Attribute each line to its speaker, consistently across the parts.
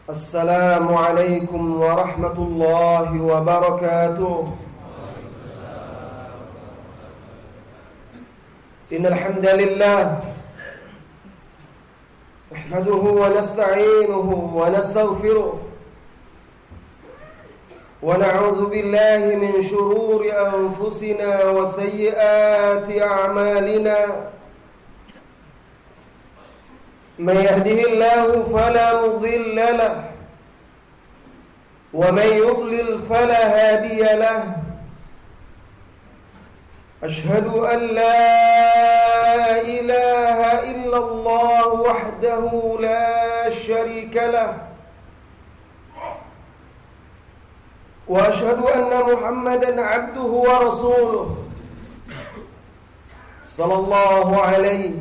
Speaker 1: السلام عليكم ورحمة الله وبركاته. إن الحمد لله نحمده ونستعينه ونستغفره ونعوذ بالله من شرور أنفسنا وسيئات أعمالنا. من يهده الله فلا مضل له ومن يضلل فلا هادي له. أشهد أن لا إله إلا الله وحده لا شريك له، وأشهد أن محمدا عبده ورسوله صلى الله عليه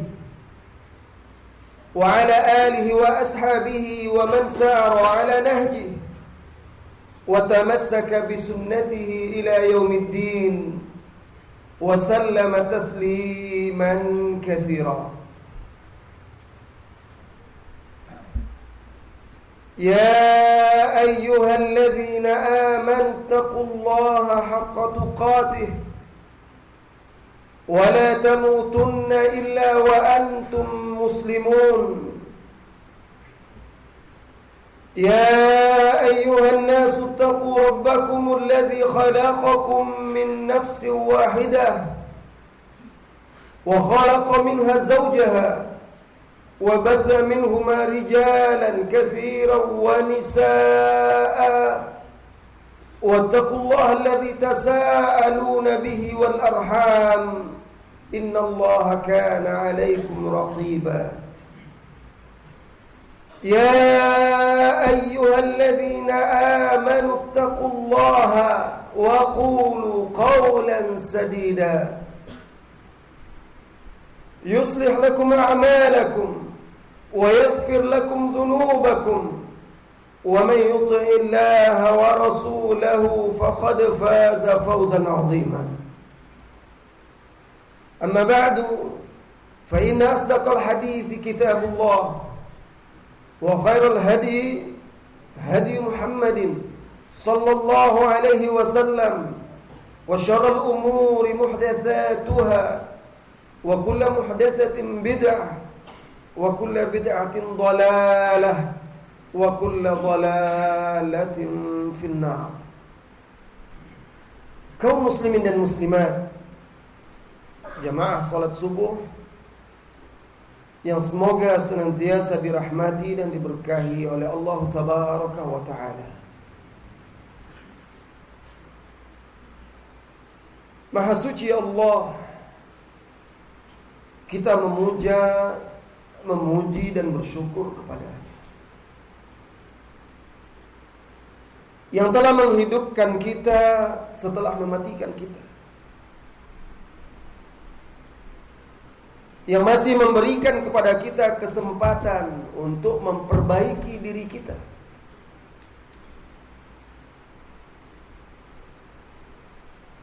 Speaker 1: وعلى آله وأصحابه ومن سار على نهجه وتمسك بسنته إلى يوم الدين وسلم تسليما كثيرا. يا أيها الذين آمنوا اتقوا الله حق تقاته ولا تموتن إلا وأنتم مسلمون. يا أيها الناس اتقوا ربكم الذي خلقكم من نفس واحدة وخلق منها زوجها وبث منهما رجالا كثيرا ونساء واتقوا الله الذي تساءلون به والأرحام إن الله كان عليكم رقيبا. يا أيها الذين آمنوا اتقوا الله وقولوا قولا سديدا يصلح لكم أعمالكم ويغفر لكم ذنوبكم ومن يطع الله ورسوله فقد فاز فوزا عظيما. أما بعد فإن أصدق الحديث كتاب الله وخير الهدي هدي محمد صلى الله عليه وسلم وشر الأمور محدثاتها وكل محدثة بدعة وكل بدعة ضلالة وكل ضلالة في النار. Kaum muslimin dan muslimat, jamaah salat subuh yang semoga senantiasa dirahmati dan diberkahi oleh Allah Tabaraka wa Ta'ala. Maha suci Allah, kita memuja, memuji dan bersyukur kepada-Nya yang telah menghidupkan kita setelah mematikan kita, yang masih memberikan kepada kita kesempatan untuk memperbaiki diri kita,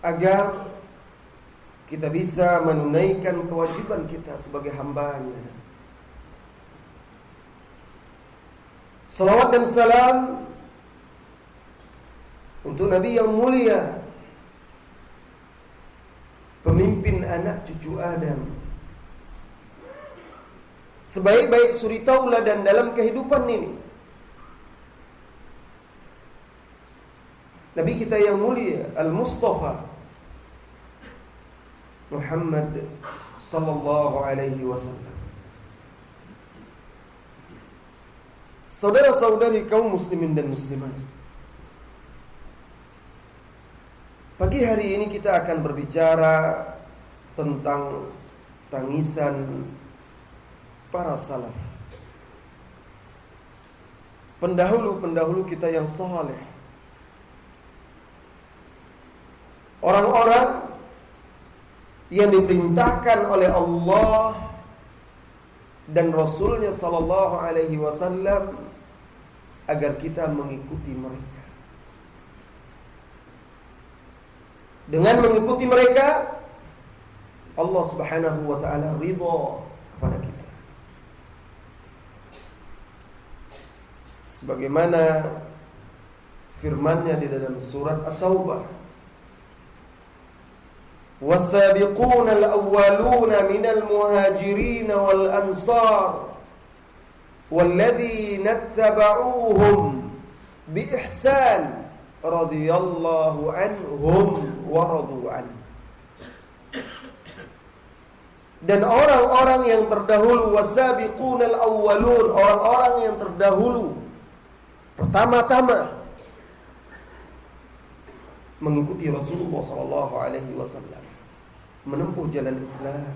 Speaker 1: agar kita bisa menunaikan kewajiban kita sebagai hamba-Nya. Salawat dan salam untuk Nabi yang mulia, pemimpin anak cucu Adam, sebaik-baik suri tauladan dalam kehidupan ini. Nabi kita yang mulia, Al-Mustafa Muhammad sallallahu alaihi wasallam. Saudara-saudari kaum muslimin dan muslimat, pagi hari ini kita akan berbicara tentang tangisan para salaf, pendahulu-pendahulu kita yang saleh, orang-orang yang diperintahkan oleh Allah dan Rasulnya sallallahu alaihi wasallam agar kita mengikuti mereka. Dengan mengikuti mereka, Allah Subhanahu wa taala ridha kepada kita. sebagaimana firman-Nya di dalam surat At-Taubah, was-sabiquna al-awwaluna minal muhajirin wal ansar walladzina ittaba'uuhum bi ihsan radhiyallahu anhum wa radu anhu. Dan orang-orang yang terdahulu, was-sabiquna al-awwalun, orang-orang yang terdahulu pertama-tama mengikuti Rasulullah sallallahu alaihi wasallam, menempuh jalan Islam.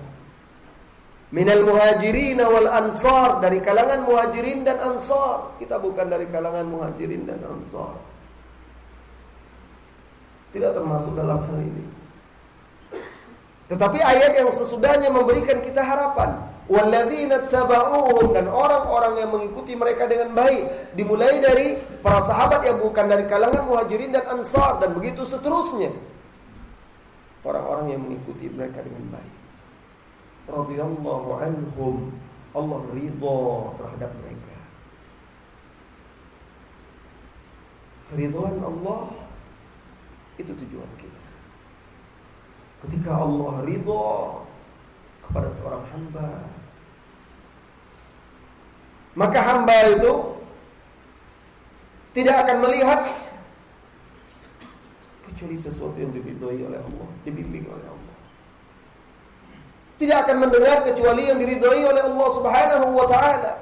Speaker 1: Minal muhajirin wal ansar, dari kalangan muhajirin dan ansar. Kita bukan dari kalangan muhajirin dan ansar, tidak termasuk dalam hal ini. Tetapi ayat yang sesudahnya memberikan kita harapan. Walladzina tabauhum, dan orang-orang yang mengikuti mereka dengan baik. Dimulai dari para sahabat yang bukan dari kalangan muhajirin dan ansar, dan begitu seterusnya. Orang-orang yang mengikuti mereka dengan baik. Radhiyallahu anhum, Allah ridha terhadap mereka. Keridhaan Allah itu tujuan kita. Ketika Allah ridha kepada seorang hamba, maka hamba itu tidak akan melihat kecuali sesuatu yang diridhoi oleh Allah, dibimbing oleh Allah. Tidak akan mendengar kecuali yang diridhoi oleh Allah Subhanahu wa ta'ala,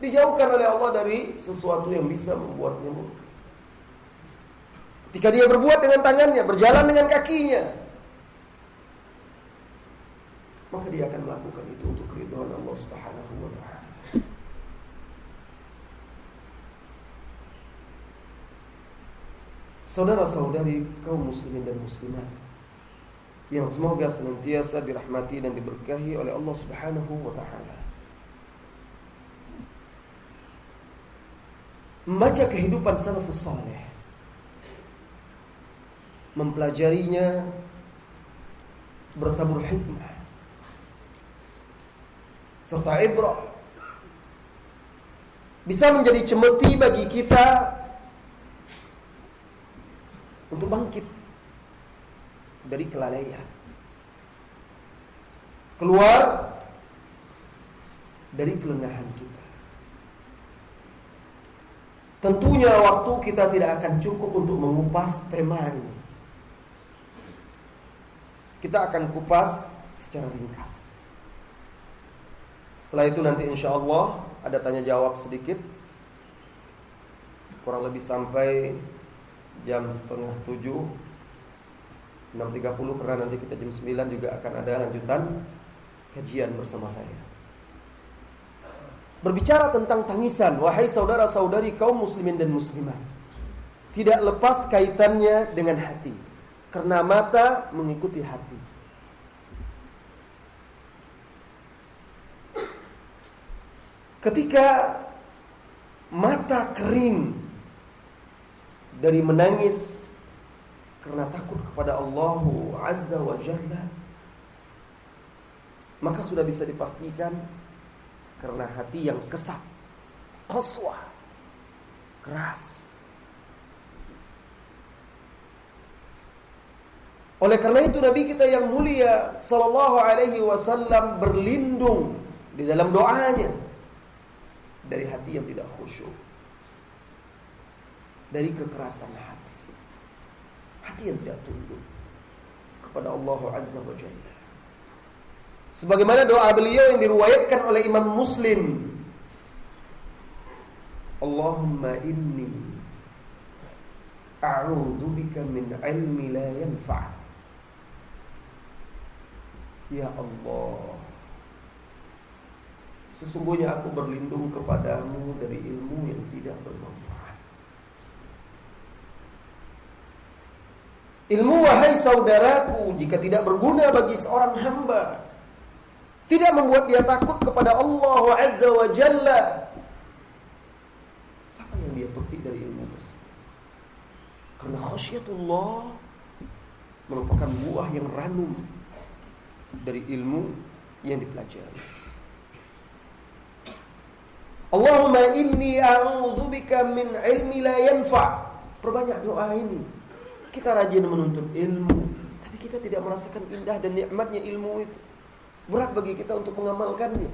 Speaker 1: dijauhkan oleh Allah dari sesuatu yang bisa membuatnya murka. Ketika dia berbuat dengan tangannya, berjalan dengan kakinya, maka dia akan melakukan itu untuk keridhaan Allah Subhanahu wa ta'ala. Saudara-saudari kaum muslimin dan muslimat yang semoga senantiasa dirahmati dan diberkahi oleh Allah Subhanahu wa ta'ala, membaca kehidupan salafus saleh, mempelajarinya, bertabur hikmah serta ibrah, bisa menjadi cemeti bagi kita untuk bangkit dari kelalaian, keluar dari kelengahan kita. Tentunya waktu kita tidak akan cukup untuk mengupas tema ini. Kita akan kupas secara ringkas. Setelah itu nanti insya Allah ada tanya jawab sedikit, kurang lebih sampai jam 6:30, 6.30, karena nanti kita jam 9 juga akan ada lanjutan kajian bersama saya. Berbicara tentang tangisan, wahai saudara-saudari kaum muslimin dan muslimat, tidak lepas kaitannya dengan hati, karena mata mengikuti hati. Ketika mata kering dari menangis karena takut kepada Allah Azza wa Jalla, maka sudah bisa dipastikan karena hati yang kesat, qaswah, keras. Oleh karena itu Nabi kita yang mulia sallallahu alaihi wasallam berlindung di dalam doanya dari hati yang tidak khusyuk, dari kekerasan hati, hati yang tidak tunduk kepada Allah Azza wa Jalla. Sebagaimana doa beliau yang diriwayatkan oleh Imam Muslim, Allahumma inni a'udzubika min ilmi la yanfa'. Ya Allah, sesungguhnya aku berlindung kepadamu dari ilmu yang tidak bermanfaat. Ilmu, wahai saudaraku, jika tidak berguna bagi seorang hamba, tidak membuat dia takut kepada Allah Azza wa Jalla, apa yang dia petik dari ilmu tersebut? Karena khasyatullah merupakan buah yang ranum dari ilmu yang dipelajari. Allahumma inni a'udzubika min ilmi la yanfa'. Perbanyak doa ini. Kita rajin menuntut ilmu, tapi kita tidak merasakan indah dan nikmatnya ilmu itu. Berat bagi kita untuk mengamalkannya.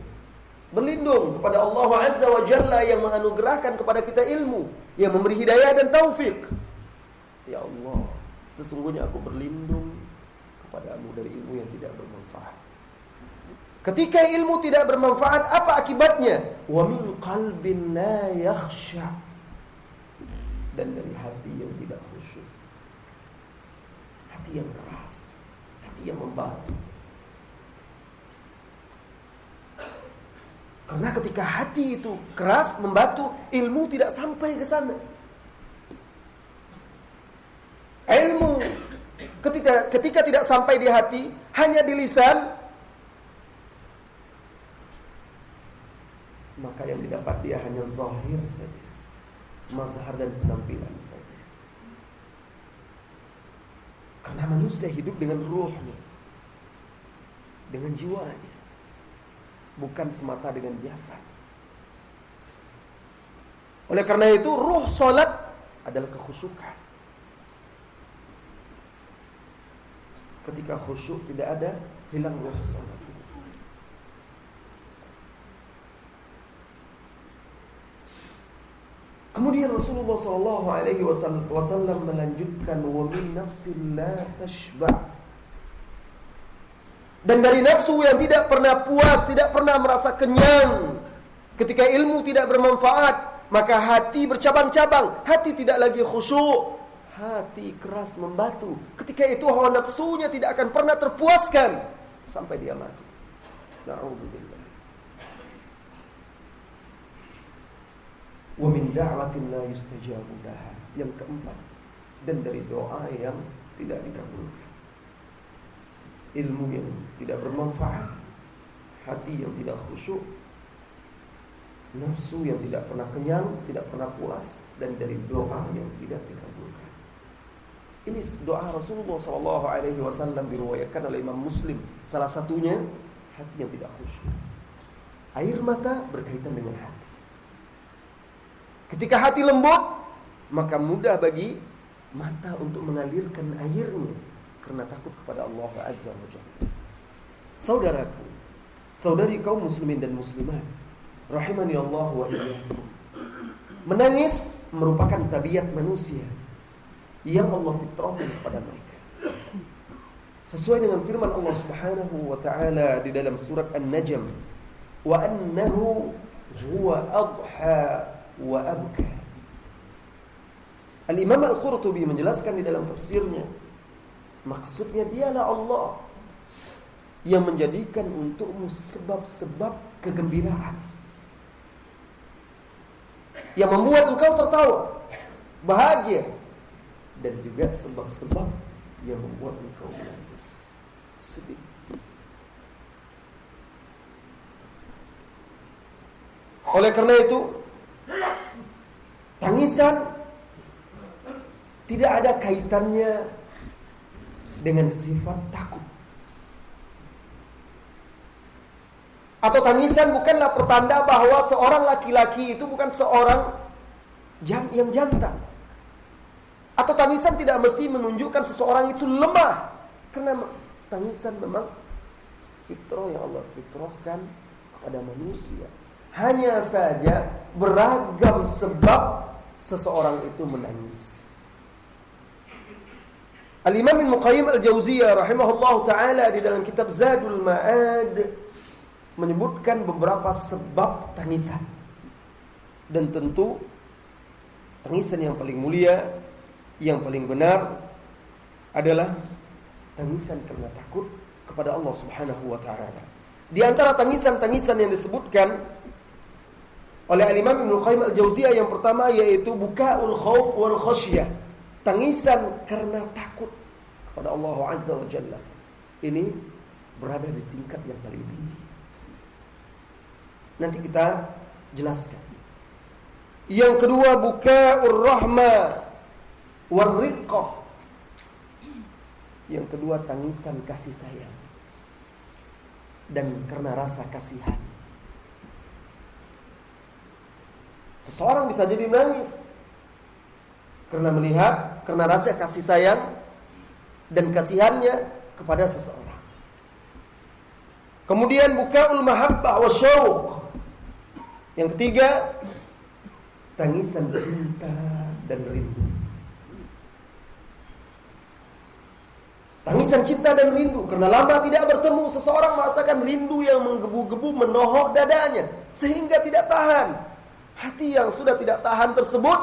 Speaker 1: Berlindung kepada Allah Azza wa Jalla yang menganugerahkan kepada kita ilmu, yang memberi hidayah dan taufik. Ya Allah, sesungguhnya aku berlindung kepadamu dari ilmu yang tidak bermanfaat. Ketika ilmu tidak bermanfaat, apa akibatnya? Wa min qalbin la yakhsha. Dan dari hati yang tidak khusyuk. Hati yang keras, hati yang membatu. Karena ketika hati itu keras, membatu, ilmu tidak sampai ke sana. Ilmu ketika tidak sampai di hati, hanya di lisan, maka yang didapat dia hanya zahir saja, mazhar dan penampilan saja. Karena manusia hidup dengan ruhnya, dengan jiwanya, bukan semata dengan jasad. Oleh karena itu, ruh salat adalah kekhusyukan. Ketika khusyuk tidak ada, hilang ruh salat. Kemudian Rasulullah SAW melanjutkan, wa min nafsin la tashba'. Dan dari nafsu yang tidak pernah puas, tidak pernah merasa kenyang. Ketika ilmu tidak bermanfaat, maka hati bercabang-cabang, hati tidak lagi khusyuk, hati keras membatu. Ketika itu hawa nafsunya tidak akan pernah terpuaskan sampai dia mati. Na'udzubillah. Wa min da'watin la yustajabu laha. Yang keempat, dan dari doa yang tidak dikabulkan. Ilmu yang tidak bermanfaat, hati yang tidak khusyuk, nafsu yang tidak pernah kenyang, tidak pernah puas, dan dari doa yang tidak dikabulkan. Ini doa Rasulullah SAW diriwayatkan oleh Imam Muslim. Salah satunya, hati yang tidak khusyuk. Air mata berkaitan dengan hati. Ketika hati lembut, maka mudah bagi mata untuk mengalirkan airnya karena takut kepada Allah Azza wa Jalla. Saudaraku, saudari kaum muslimin dan muslimat, rahimani Allah wa iyyakum. Menangis merupakan tabiat manusia yang Allah fitrahkan kepada mereka. Sesuai dengan firman Allah Subhanahu wa taala di dalam surat An-Najm, wa annahu huwa adha wa abka. Al-Imam Al-Qurtubi menjelaskan di dalam tafsirnya, maksudnya dialah Allah yang menjadikan untukmu sebab-sebab kegembiraan, yang membuat engkau tertawa, bahagia, dan juga sebab-sebab yang membuat engkau menangis, sedih. Oleh karena itu, tangisan tidak ada kaitannya dengan sifat takut. Atau tangisan bukanlah pertanda bahwa seorang laki-laki itu bukan seorang yang jantan. Atau tangisan tidak mesti menunjukkan seseorang itu lemah. Karena tangisan memang fitrah yang Allah fitrahkan kepada manusia. Hanya saja beragam sebab seseorang itu menangis. Al-Imam Ibnu Qayyim Al-Jauziyah rahimahullahu taala di dalam kitab Zadul Ma'ad menyebutkan beberapa sebab tangisan. Dan tentu tangisan yang paling mulia, yang paling benar adalah tangisan karena takut kepada Allah Subhanahu wa taala. Di antara tangisan-tangisan yang disebutkan oleh Al-Imam Ibnu Qayyim Al-Jauziyah yang pertama yaitu bukaul khauf wal khasyah. Tangisan karena takut kepada Allah Azza wa Jalla. Ini berada di tingkat yang paling tinggi. Nanti kita jelaskan. Yang kedua bukaur rahma war riqqah. Yang kedua tangisan kasih sayang dan karena rasa kasihan. Seseorang bisa jadi menangis karena melihat, karena rasa kasih sayang dan kasihannya kepada seseorang. Kemudian bukaul mahabbah wa syauq. Yang ketiga, tangisan cinta dan rindu. Tangisan cinta dan rindu karena lama tidak bertemu, seseorang merasakan rindu yang menggebu-gebu menohok dadanya sehingga tidak tahan. Hati yang sudah tidak tahan tersebut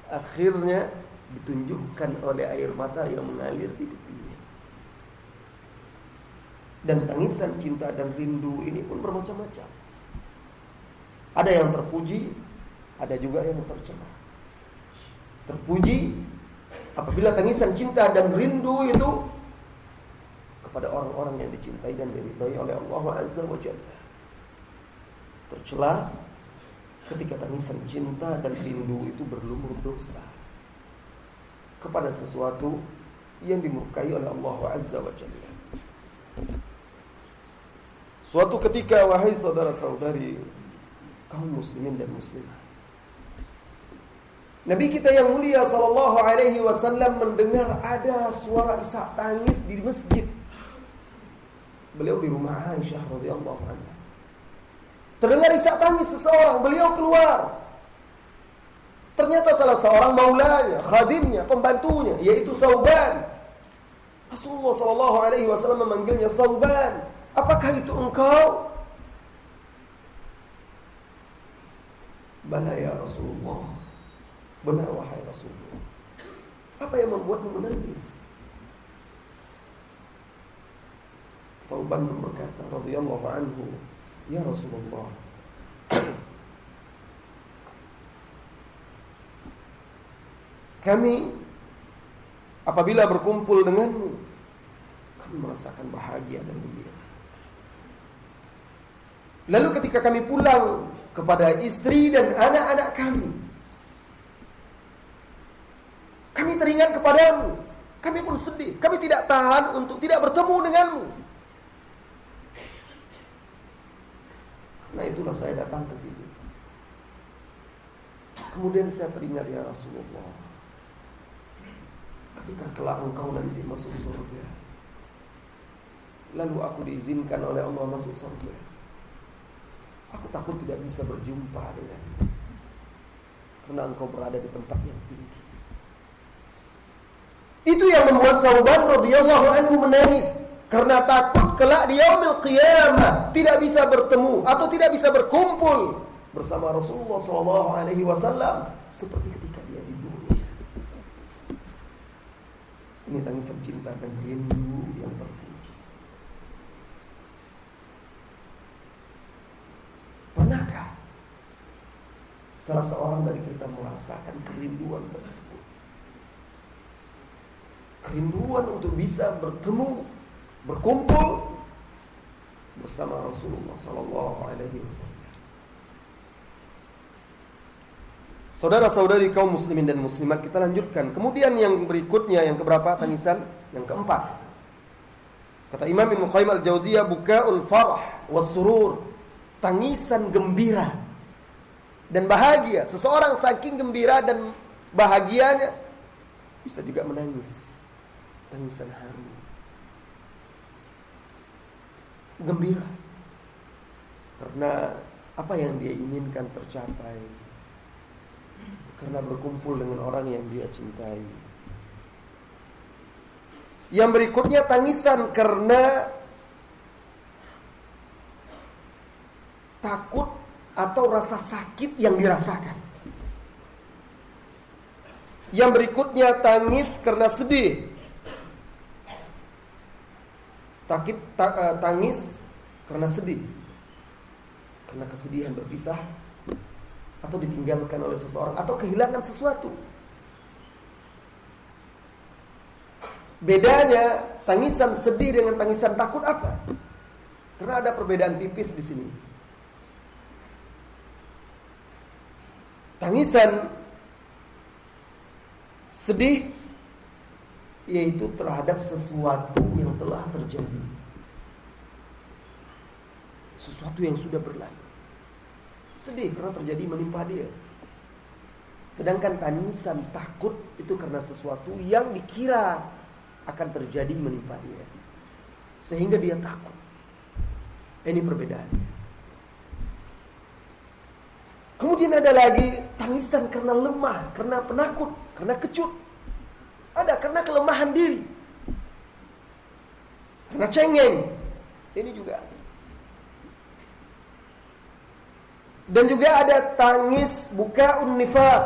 Speaker 1: akhirnya ditunjukkan oleh air mata yang mengalir di pipinya. Dan tangisan cinta dan rindu ini pun bermacam-macam. Ada yang terpuji, ada juga yang tercela. Terpuji apabila tangisan cinta dan rindu itu kepada orang-orang yang dicintai dan diridhai oleh Allah Azza wa Jalla. Tercela ketika tangisan cinta dan rindu itu berlumur dosa kepada sesuatu yang dimurkai oleh Allah Azza wa Jalla. Suatu ketika, wahai saudara-saudari kaum muslimin dan muslimah, Nabi kita yang mulia sallallahu alaihi wasallam mendengar ada suara isak tangis di masjid. Beliau di rumah Aisyah radhiyallahu anha. Terdengar isak tangis seseorang, beliau keluar. Ternyata salah seorang maulanya, khadimnya, pembantunya, yaitu Thauban. Rasulullah sallallahu alaihi wasallam memanggilnya, Thauban, apakah itu engkau? Bala ya Rasulullah. Benar wahai Rasulullah. Apa yang membuatmu menangis? Thauban berkata radhiyallahu anhu, ya Rasulullah, kami apabila berkumpul denganmu, kami merasakan bahagia dan gembira. Lalu ketika kami pulang kepada istri dan anak-anak kami teringat kepadamu, kami pun sedih, kami tidak tahan untuk tidak bertemu denganmu. Karena itulah saya datang ke sini. Kemudian saya teringat, ya Rasulullah, ketika kelak engkau nanti masuk surga, lalu aku diizinkan oleh Allah masuk surga, aku takut tidak bisa berjumpa denganmu, karena engkau berada di tempat yang tinggi. Itu yang membuat Thauban radhiyallahu anhu menangis, karena takut kelak di yaumil qiyamah tidak bisa bertemu atau tidak bisa berkumpul bersama Rasulullah SAW seperti ketika dia di dunia. Ini tangisan cinta dan rindu yang terpuji. Pernahkah salah seorang dari kita merasakan kerinduan tersebut? Kerinduan untuk bisa bertemu, berkumpul bersama Rasulullah SAW. Saudara-saudari kaum muslimin dan muslimat, kita lanjutkan. Kemudian yang berikutnya, yang keberapa tangisan? Yang keempat. Kata Imam Ibnu Qayyim al-Jauziyah, bukaul farah was surur, tangisan gembira dan bahagia. Seseorang saking gembira dan bahagianya bisa juga menangis, tangisan haru. Gembira karena apa yang dia inginkan tercapai, karena berkumpul dengan orang yang dia cintai. Yang berikutnya tangisan karena takut atau rasa sakit yang dirasakan. Yang berikutnya tangis karena sedih. Tangis karena sedih, karena kesedihan berpisah atau ditinggalkan oleh seseorang atau kehilangan sesuatu. Bedanya tangisan sedih dengan tangisan takut apa? Karena ada perbedaan tipis di sini. Tangisan sedih yaitu terhadap sesuatu yang telah terjadi, sesuatu yang sudah berlalu. Sedih karena terjadi menimpa dia. Sedangkan tangisan takut itu karena sesuatu yang dikira akan terjadi menimpa dia, sehingga dia takut. Ini perbedaannya. Kemudian ada lagi tangisan karena lemah, karena penakut, karena kecut. Ada karena kelemahan diri, karena cengeng. Ini juga ada. Dan juga ada tangis bukaun nifaq,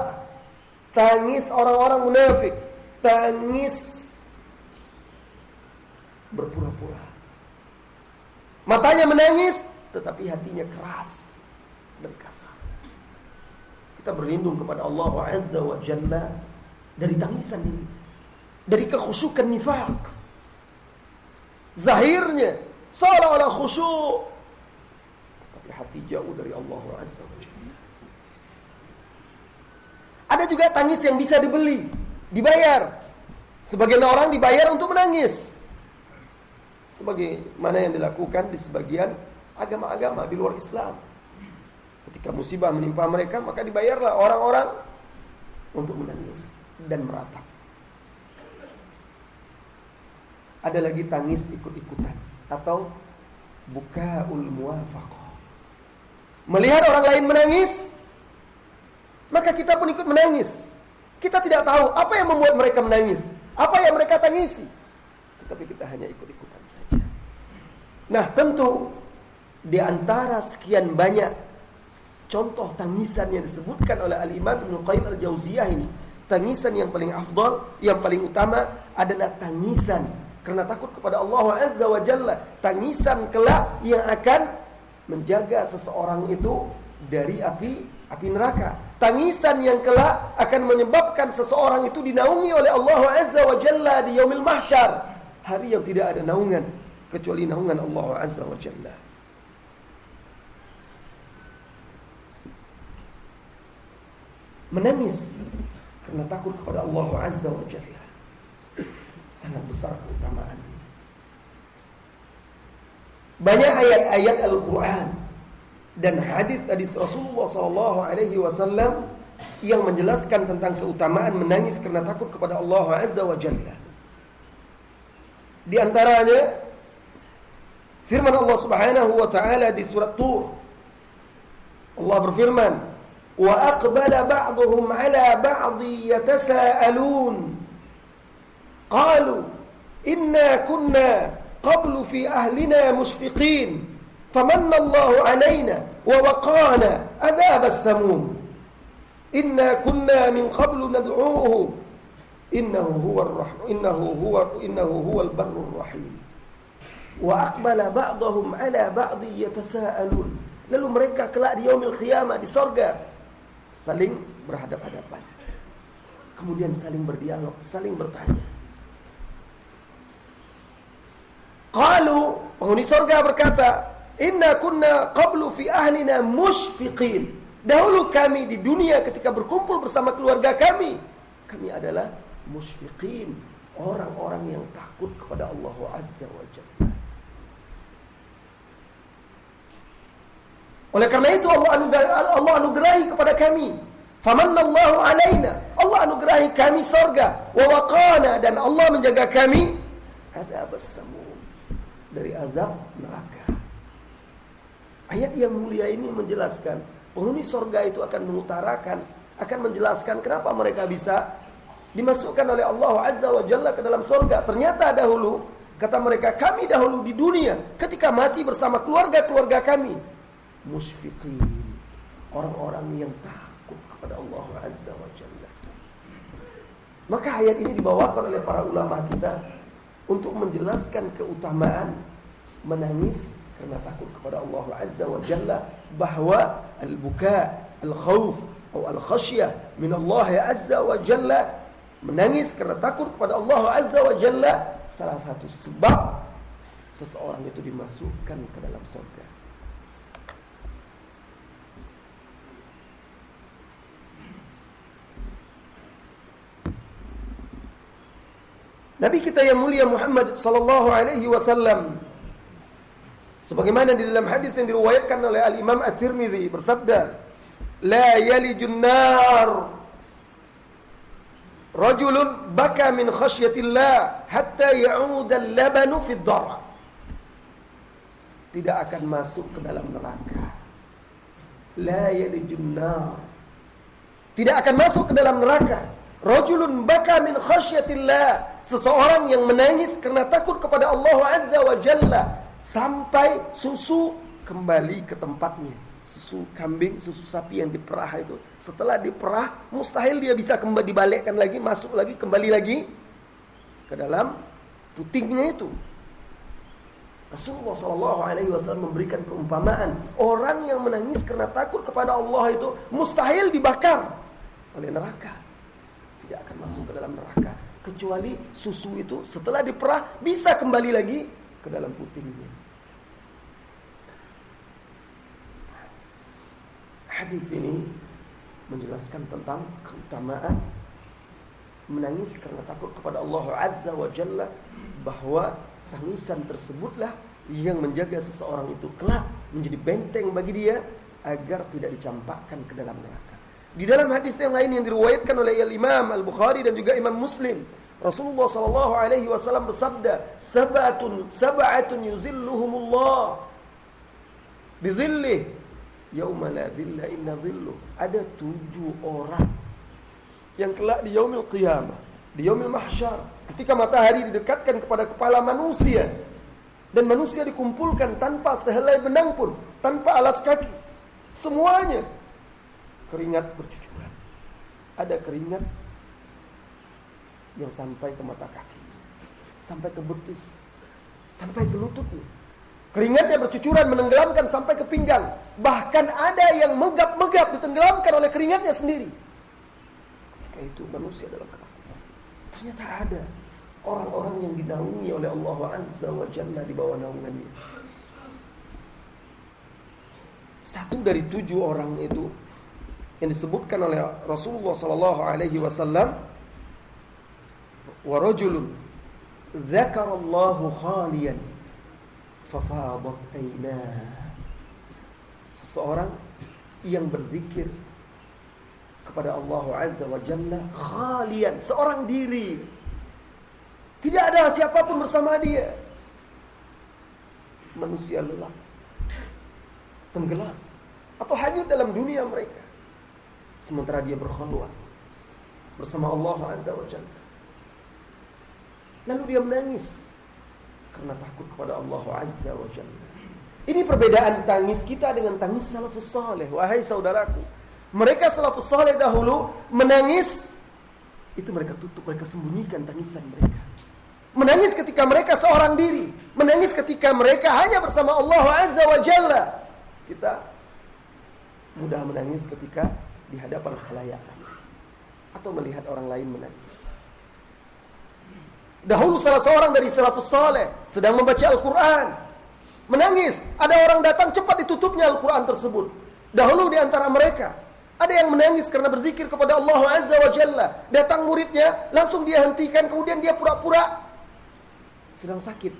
Speaker 1: tangis orang-orang munafik, tangis berpura-pura. Matanya menangis, tetapi hatinya keras dan kasar. Kita berlindung kepada Allah Azza wa Jalla dari tangisan ini, dari kekhusyukan nifaq. Zahirnya seolah-olah khusyuk, tetapi hati jauh dari Allah Azza wa Jalla. Ada juga tangis yang bisa dibeli, dibayar. Sebagian orang dibayar untuk menangis, sebagaimana yang dilakukan di sebagian agama-agama di luar Islam. Ketika musibah menimpa mereka, maka dibayarlah orang-orang untuk menangis dan meratap. Ada lagi tangis ikut-ikutan atau bukaul muwafaqah. Melihat orang lain menangis, maka kita pun ikut menangis. Kita tidak tahu apa yang membuat mereka menangis, apa yang mereka tangisi, tetapi kita hanya ikut-ikutan saja. Nah, tentu di antara sekian banyak contoh tangisan yang disebutkan oleh Al-Imam Ibnu Qayyim Al-Jauziyah ini, tangisan yang paling afdal, yang paling utama adalah tangisan karena takut kepada Allah Azza wa Jalla, tangisan kelak yang akan menjaga seseorang itu dari api neraka, tangisan yang kelak akan menyebabkan seseorang itu dinaungi oleh Allah Azza wa Jalla di yaumil mahsyar, hari yang tidak ada naungan kecuali naungan Allah Azza wa Jalla. Menangis karena takut kepada Allah Azza wa Jalla sangat besar keutamaannya. Banyak ayat-ayat Al-Quran dan hadis Rasulullah SAW yang menjelaskan tentang keutamaan menangis karena takut kepada Allah Azza wa Jalla. Di antaranya firman Allah Subhanahu wa taala di surat Tur. Allah berfirman, "Wa aqbala ba'dhum 'ala ba'dhi yatasaalun. Qalu inna kunna qablu fi ahlina mushfiqin. Famanna Allahu 'alaina wa waqana 'adhab as-samum. Inna kunna min qablu nad'uuhu. Innahu huwal barrur rahim." Wa aqbala ba'dhum 'ala ba'dhi yatasaalun. Lalu mereka kelak di yaumil qiyamah di sorga saling berhadap-hadapan, kemudian saling berdialog, saling bertanya. Qalu, penghuni sorga berkata, "Inna kunna qablu fi ahlina mushfiqin." Dahulu kami di dunia ketika berkumpul bersama keluarga kami adalah musyfiqin, orang-orang yang takut kepada Allah Azza wa Jalla. Oleh karena itu Allah anugerahi kepada kami. Famanallahu alaina, Allah anugerahi kami sorga. Wa waqana, dan Allah menjaga kami adzabas samum, dari azab neraka. Ayat yang mulia ini menjelaskan penghuni sorga itu akan mengutarakan, akan menjelaskan kenapa mereka bisa dimasukkan oleh Allah Azza wa Jalla ke dalam sorga. Ternyata dahulu, kata mereka, kami dahulu di dunia ketika masih bersama keluarga-keluarga kami musyfiqin, orang-orang yang takut kepada Allah Azza wa Jalla. Maka ayat ini dibawakan oleh para ulama kita untuk menjelaskan keutamaan menangis karena takut kepada Allah Azza wa Jalla, bahwa al-buka, al-khawf atau al-khasyah min Allah Azza wa Jalla, menangis karena takut kepada Allah Azza wa Jalla, salah satu sebab seseorang itu dimasukkan ke dalam surga. Nabi kita yang mulia Muhammad sallallahu alaihi wasallam, sebagaimana di dalam hadis yang diriwayatkan oleh Al-Imam At-Tirmidzi, bersabda, "La yalijun nar Rajulun baka min khasyatillah hatta ya'uda al-labanu fi ad-dar. Tidak akan masuk ke dalam neraka. La yalijun nar. Tidak akan masuk ke dalam neraka. Rajulun baka min khasyatillah. Seseorang yang menangis karena takut kepada Allah Azza wa Jalla sampai susu kembali ke tempatnya. Susu kambing, susu sapi yang diperah itu, setelah diperah mustahil dia bisa kembali dibalikkan lagi, masuk lagi, kembali lagi ke dalam putingnya itu. Rasulullah SAW memberikan perumpamaan orang yang menangis karena takut kepada Allah itu mustahil dibakar oleh neraka, tidak akan masuk ke dalam neraka kecuali susu itu setelah diperah bisa kembali lagi ke dalam putingnya. Hadis ini menjelaskan tentang keutamaan menangis karena takut kepada Allah Azza wa Jalla, bahwa tangisan tersebutlah yang menjaga seseorang itu kelak menjadi benteng bagi dia agar tidak dicampakkan ke dalam neraka. Di dalam hadis yang lain yang diriwayatkan oleh Imam Al-Bukhari dan juga Imam Muslim, Rasulullah SAW bersabda, sab'atun yuzilluhumullah bizillih yauma la dhilla illa dhilluh. Ada 7 orang yang kelak di yaumil qiyamah, di yaumil mahsyar, ketika matahari didekatkan kepada kepala manusia dan manusia dikumpulkan tanpa sehelai benang pun, tanpa alas kaki, semuanya keringat bercucuran. Ada keringat yang sampai ke mata kaki, sampai ke betis, sampai ke lututnya. Keringatnya bercucuran menenggelamkan sampai ke pinggang. Bahkan ada yang megap-megap ditenggelamkan oleh keringatnya sendiri. Ketika itu manusia dalam ketakutan. Ternyata ada orang-orang yang dinaungi oleh Allah Azza wa Jalla di bawah naungannya. Satu dari 7 orang itu yang disebutkan oleh Rasulullah SAW, wa rajulun dzakarallahu khaliyan fafadat aynah. Seseorang yang berzikir kepada Allah Azza wa Jalla khalian, seorang diri, tidak ada siapapun bersama dia. Manusia lelah, tenggelam, atau hanyut dalam dunia mereka, sementara dia berkhulwat bersama Allah Azza wa Jalla. Lalu dia menangis karena takut kepada Allah Azza wa Jalla. Ini perbedaan tangis kita dengan tangis salafus saleh. Wahai saudaraku, mereka salafus saleh dahulu menangis, itu mereka tutup, mereka sembunyikan tangisan mereka. Menangis ketika mereka seorang diri, menangis ketika mereka hanya bersama Allah Azza wa Jalla. Kita mudah menangis ketika di hadapan khalayak ramai atau melihat orang lain menangis. Dahulu salah seorang dari salafus saleh sedang membaca Al-Quran, menangis. Ada orang datang, cepat ditutupnya Al-Quran tersebut. Dahulu di antara mereka ada yang menangis karena berzikir kepada Allah Azza wa Jalla. Datang muridnya, langsung dia hentikan, kemudian dia pura-pura sedang sakit,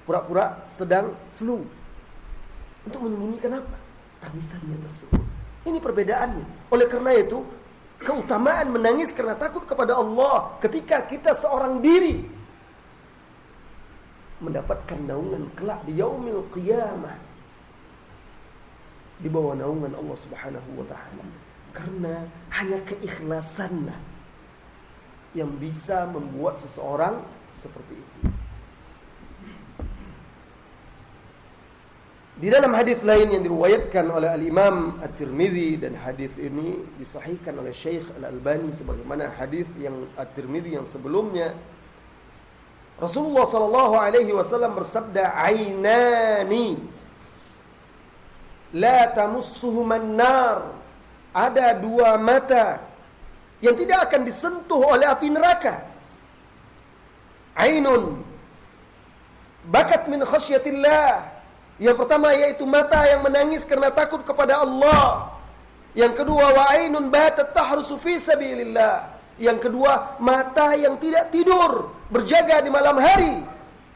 Speaker 1: pura-pura sedang flu, untuk menyembunyikan apa? Tangisannya tersebut. Ini perbedaannya. Oleh karena itu, keutamaan menangis karena takut kepada Allah ketika kita seorang diri mendapatkan naungan kelak di yaumil qiyamah, di bawah naungan Allah Subhanahu wa taala. Karena hanya keikhlasanlah yang bisa membuat seseorang seperti itu. Di dalam hadis lain yang diriwayatkan oleh Al-Imam At-Tirmidzi, dan hadis ini disahihkan oleh Syekh Al-Albani sebagaimana hadis yang At-Tirmidzi yang sebelumnya, Rasulullah sallallahu alaihi wasallam bersabda, "Ainani la tamussuhuman nar." Ada 2 mata yang tidak akan disentuh oleh api neraka. Ainun bakat min khasyatillah. Yang pertama yaitu mata yang menangis karena takut kepada Allah. Yang kedua, wa ainun batat tahrusu fi sabilillah. Yang kedua, mata yang tidak tidur, berjaga di malam hari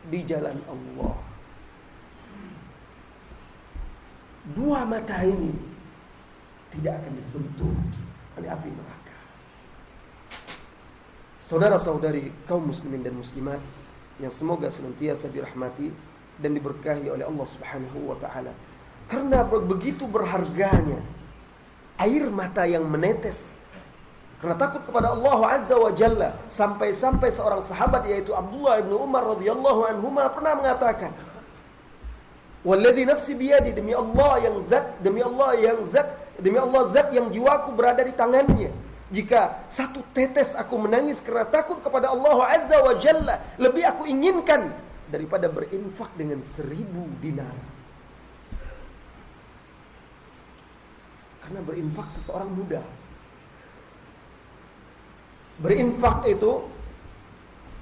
Speaker 1: di jalan Allah. 2 mata ini tidak akan disentuh oleh api neraka. Saudara-saudari kaum muslimin dan muslimat yang semoga senantiasa dirahmati dan diberkahi oleh Allah Subhanahu wa taala. Karena begitu berharganya air mata yang menetes karena takut kepada Allah Azza wa Jalla, sampai-sampai seorang sahabat yaitu Abdullah bin Umar radhiyallahu anhuma pernah mengatakan, "Walladzi nafsi biyadi, demi Allah zat yang jiwaku berada di tangannya. Jika satu tetes aku menangis karena takut kepada Allah Azza wa Jalla, lebih aku inginkan daripada berinfak dengan 1000 dinar." Karena berinfak seseorang mudah. Berinfak itu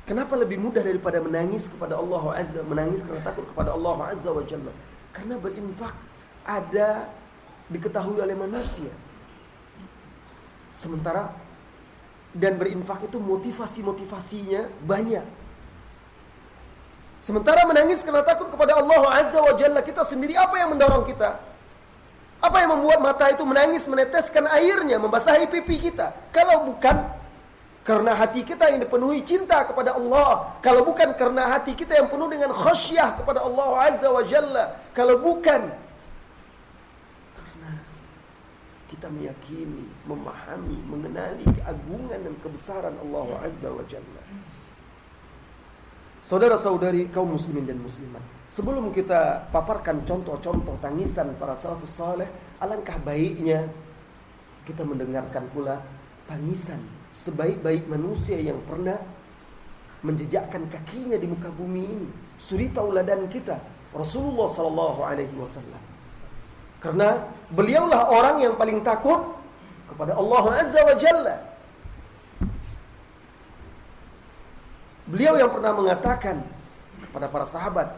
Speaker 1: kenapa lebih mudah daripada menangis kepada Allah Azza, menangis karena takut kepada Allah Azza wa Jalla? Karena berinfak ada diketahui oleh manusia. Sementara dan berinfak itu motivasinya banyak. Sementara menangis karena takut kepada Allah Azza wa Jalla, kita sendiri apa yang mendorong kita? Apa yang membuat mata itu menangis, meneteskan airnya, membasahi pipi kita? Kalau bukan karena hati kita yang dipenuhi cinta kepada Allah, kalau bukan karena hati kita yang penuh dengan khasyah kepada Allah Azza wa Jalla, kalau bukan karena kita meyakini, memahami, mengenali keagungan dan kebesaran Allah Azza wa Jalla. Saudara-saudari kaum muslimin dan muslimat, sebelum kita paparkan contoh-contoh tangisan para salafus saleh, alangkah baiknya kita mendengarkan pula tangisan sebaik-baik manusia yang pernah menjejakkan kakinya di muka bumi ini, suri tauladan kita, Rasulullah sallallahu alaihi wasallam. Karena beliaulah orang yang paling takut kepada Allah Azza wa Jalla. Beliau yang pernah mengatakan kepada para sahabat,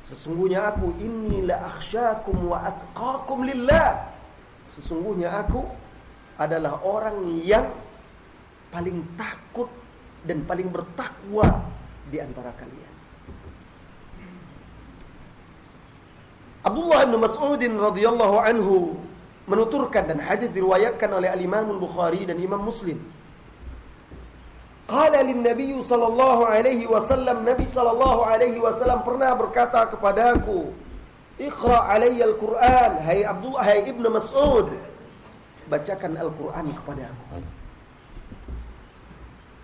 Speaker 1: "Sesungguhnya aku inni la akhsyakum wa atqakum lillah." Sesungguhnya aku adalah orang yang paling takut dan paling bertakwa di antara kalian. Abdullah bin Mas'ud radhiyallahu anhu menuturkan, dan hadis diriwayatkan oleh Al-Imam Al-Bukhari dan Imam Muslim. Qala lin-nabiy sallallahu alaihi wasallam, Nabi sallallahu alaihi wasallam pernah berkata kepadaku, "Iqra alayya al-Qur'an." Hai Abdullah, hai Ibnu Mas'ud, bacakan Al-Quran kepadaku.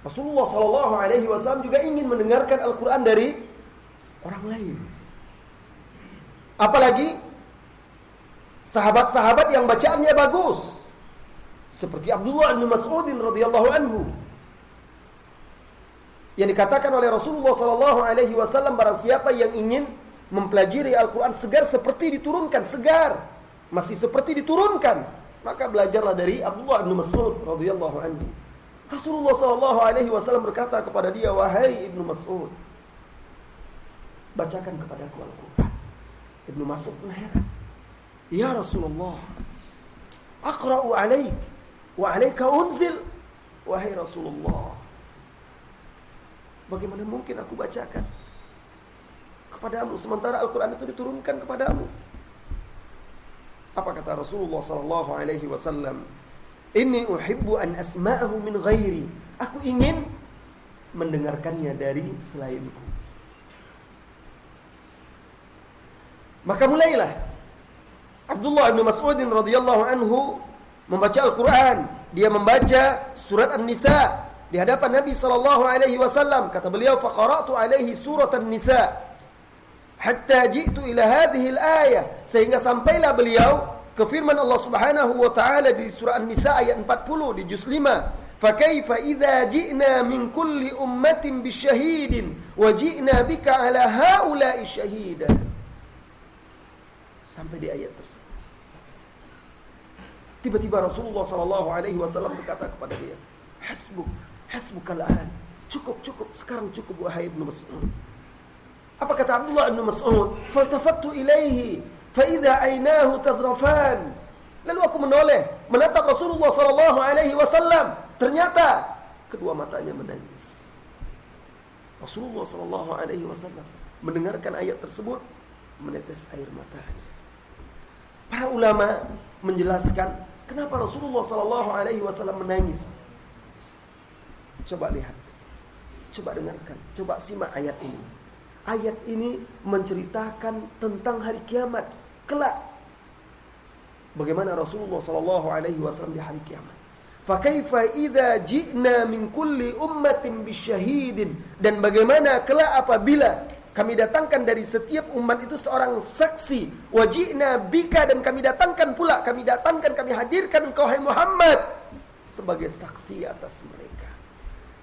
Speaker 1: Rasulullah sallallahu alaihi wasallam juga ingin mendengarkan Al-Quran dari orang lain. Apalagi sahabat-sahabat yang bacaannya bagus, seperti Abdullah bin Mas'ud radhiyallahu anhu, yang dikatakan oleh Rasulullah sallallahu alaihi wasallam, barang siapa yang ingin mempelajari Al-Quran segar seperti diturunkan, segar masih seperti diturunkan, maka belajarlah dari Abdullah bin Mas'ud radhiyallahu anhu. Rasulullah sallallahu alaihi wasallam berkata kepada dia, "Wahai Ibnu Mas'ud, bacakan kepadaku Al-Qur'an." Ibnu Mas'ud pun heran. "Ya Rasulullah, aqra'u 'alaik wa 'alaika unzil." Wahai Rasulullah, bagaimana mungkin aku bacakan kepadamu sementara Al-Qur'an itu diturunkan kepadamu? Apa kata Rasulullah sallallahu alaihi wasallam? "Inni uhibbu an asma'ahu min ghairi." Aku ingin mendengarkannya dari selainku. Maka mulailah Abdullah bin Mas'ud radhiyallahu anhu membaca Al-Qur'an. Dia membaca surat An-Nisa di hadapan Nabi sallallahu alaihi wasallam. Kata beliau, "Fa qara'tu alaihi surat An-Nisa hatta ji'tu ila hadhihi al-ayah." Sehingga sampailah beliau ke firman Allah Subhanahu wa taala di surah An-Nisa ayat 40 di juz 5, "Fa kaifa idza ji'na min kulli ummatin bisyahidin wa ji'na bika 'ala haula'i syahida." Sampai di ayat tersebut. Tiba-tiba Rasulullah sallallahu alaihi wasallam berkata kepada dia, "Hasbukal an." Cukup, sekarang cukup wahai Ibnu Mas'ud. Apa kata Abdullah bin Mas'ud? "Faltafattu ilaihi fa idza aynahu tadrafan." Lalu aku menoleh, menatap Rasulullah sallallahu alaihi wasallam. Ternyata kedua matanya menangis. Rasulullah sallallahu alaihi wasallam mendengarkan ayat tersebut, menetes air matanya. Para ulama menjelaskan kenapa Rasulullah sallallahu alaihi wasallam menangis. Coba lihat. Coba dengarkan. Coba simak ayat ini. Ayat ini menceritakan tentang hari kiamat kelak. Bagaimana Rasulullah SAW di hari kiamat. Fakaifa idza ji'na min kulli ummatin bisyahidin. Dan bagaimana kelak apabila kami datangkan dari setiap umat itu seorang saksi. Waji'na bika, dan kami datangkan pula, kami hadirkan engkau hai Muhammad sebagai saksi atas mereka.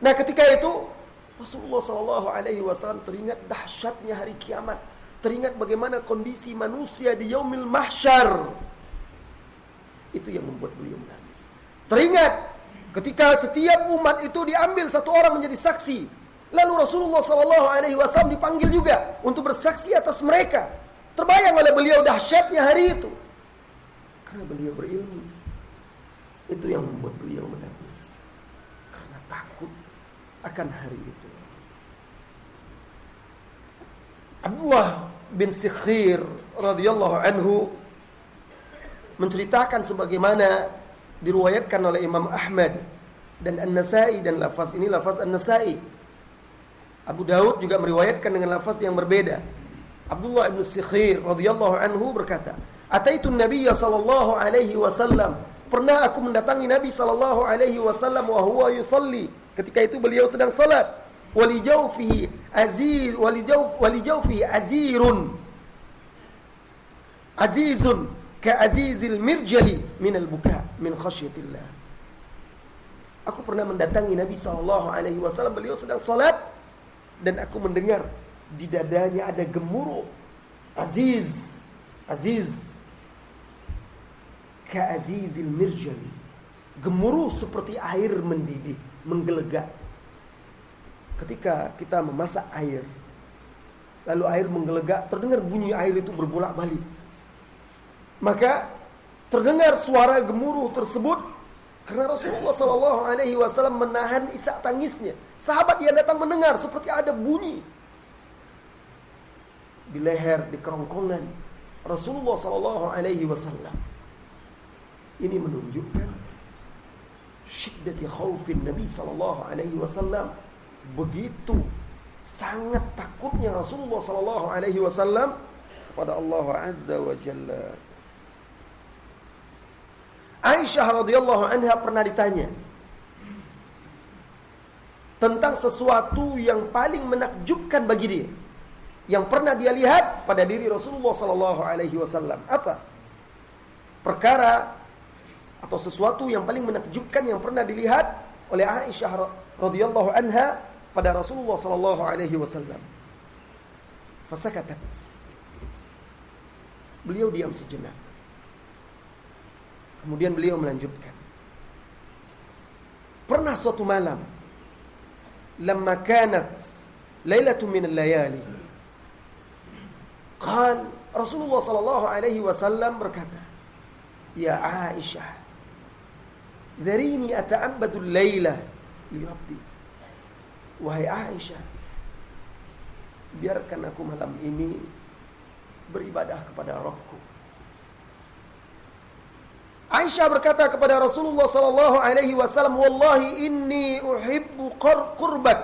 Speaker 1: Nah, ketika itu Rasulullah SAW teringat dahsyatnya hari kiamat, teringat bagaimana kondisi manusia di yaumil mahsyar. Itu yang membuat beliau menangis. Teringat ketika setiap umat itu diambil satu orang menjadi saksi. Lalu Rasulullah SAW dipanggil juga untuk bersaksi atas mereka. Terbayang oleh beliau dahsyatnya hari itu. Karena beliau berilmu. Itu yang membuat beliau menangis. Karena takut akan hari itu. Abdullah bin Sikhir radhiyallahu anhu menceritakan sebagaimana diriwayatkan oleh Imam Ahmad dan An-Nasa'i, dan lafaz ini lafaz An-Nasa'i. Abu Daud juga meriwayatkan dengan lafaz yang berbeda. Abdullah bin Sikhir radhiyallahu anhu berkata, "Ataitu an-nabiy sallallahu alaihi wasallam." Pernah aku mendatangi Nabi sallallahu alaihi wasallam wa huwa yusalli. Ketika itu beliau sedang salat. Walijawfihi azizun ka azizil mirjali minal buka min khasyatillah. Aku pernah mendatangi Nabi SAW, beliau sedang salat, dan aku mendengar di dadanya ada gemuruh. Aziz ka azizil mirjali, gemuruh seperti air mendidih, menggelegak. Ketika kita memasak air, lalu air menggelegak, terdengar bunyi air itu berbolak-balik. Maka terdengar suara gemuruh tersebut karena Rasulullah SAW menahan isak tangisnya. Sahabat yang datang mendengar seperti ada bunyi di leher, di kerongkongan Rasulullah SAW. Ini menunjukkan syiddati khaufin Nabi SAW. Begitu sangat takutnya Rasulullah SAW kepada Allah Azza wa Jalla. Aisyah radhiyallahu anha pernah ditanya tentang sesuatu yang paling menakjubkan bagi dia, yang pernah dia lihat pada diri Rasulullah SAW. Apa? Perkara atau sesuatu yang paling menakjubkan yang pernah dilihat oleh Aisyah radhiyallahu anha pada Rasulullah SAW. Fasakatat. Beliau diam sejenak. Kemudian beliau melanjutkan. Pernah suatu malam, lamma kanat lailatun min al-layali, qal Rasulullah SAW berkata, "Ya Aisyah, dharini ata'abbadu al-laila li Rabbi." Wahai Aisyah, biarkan aku malam ini beribadah kepada Rabbku. Aisyah berkata kepada Rasulullah SAW, "Wallahi inni uhibbu qurbak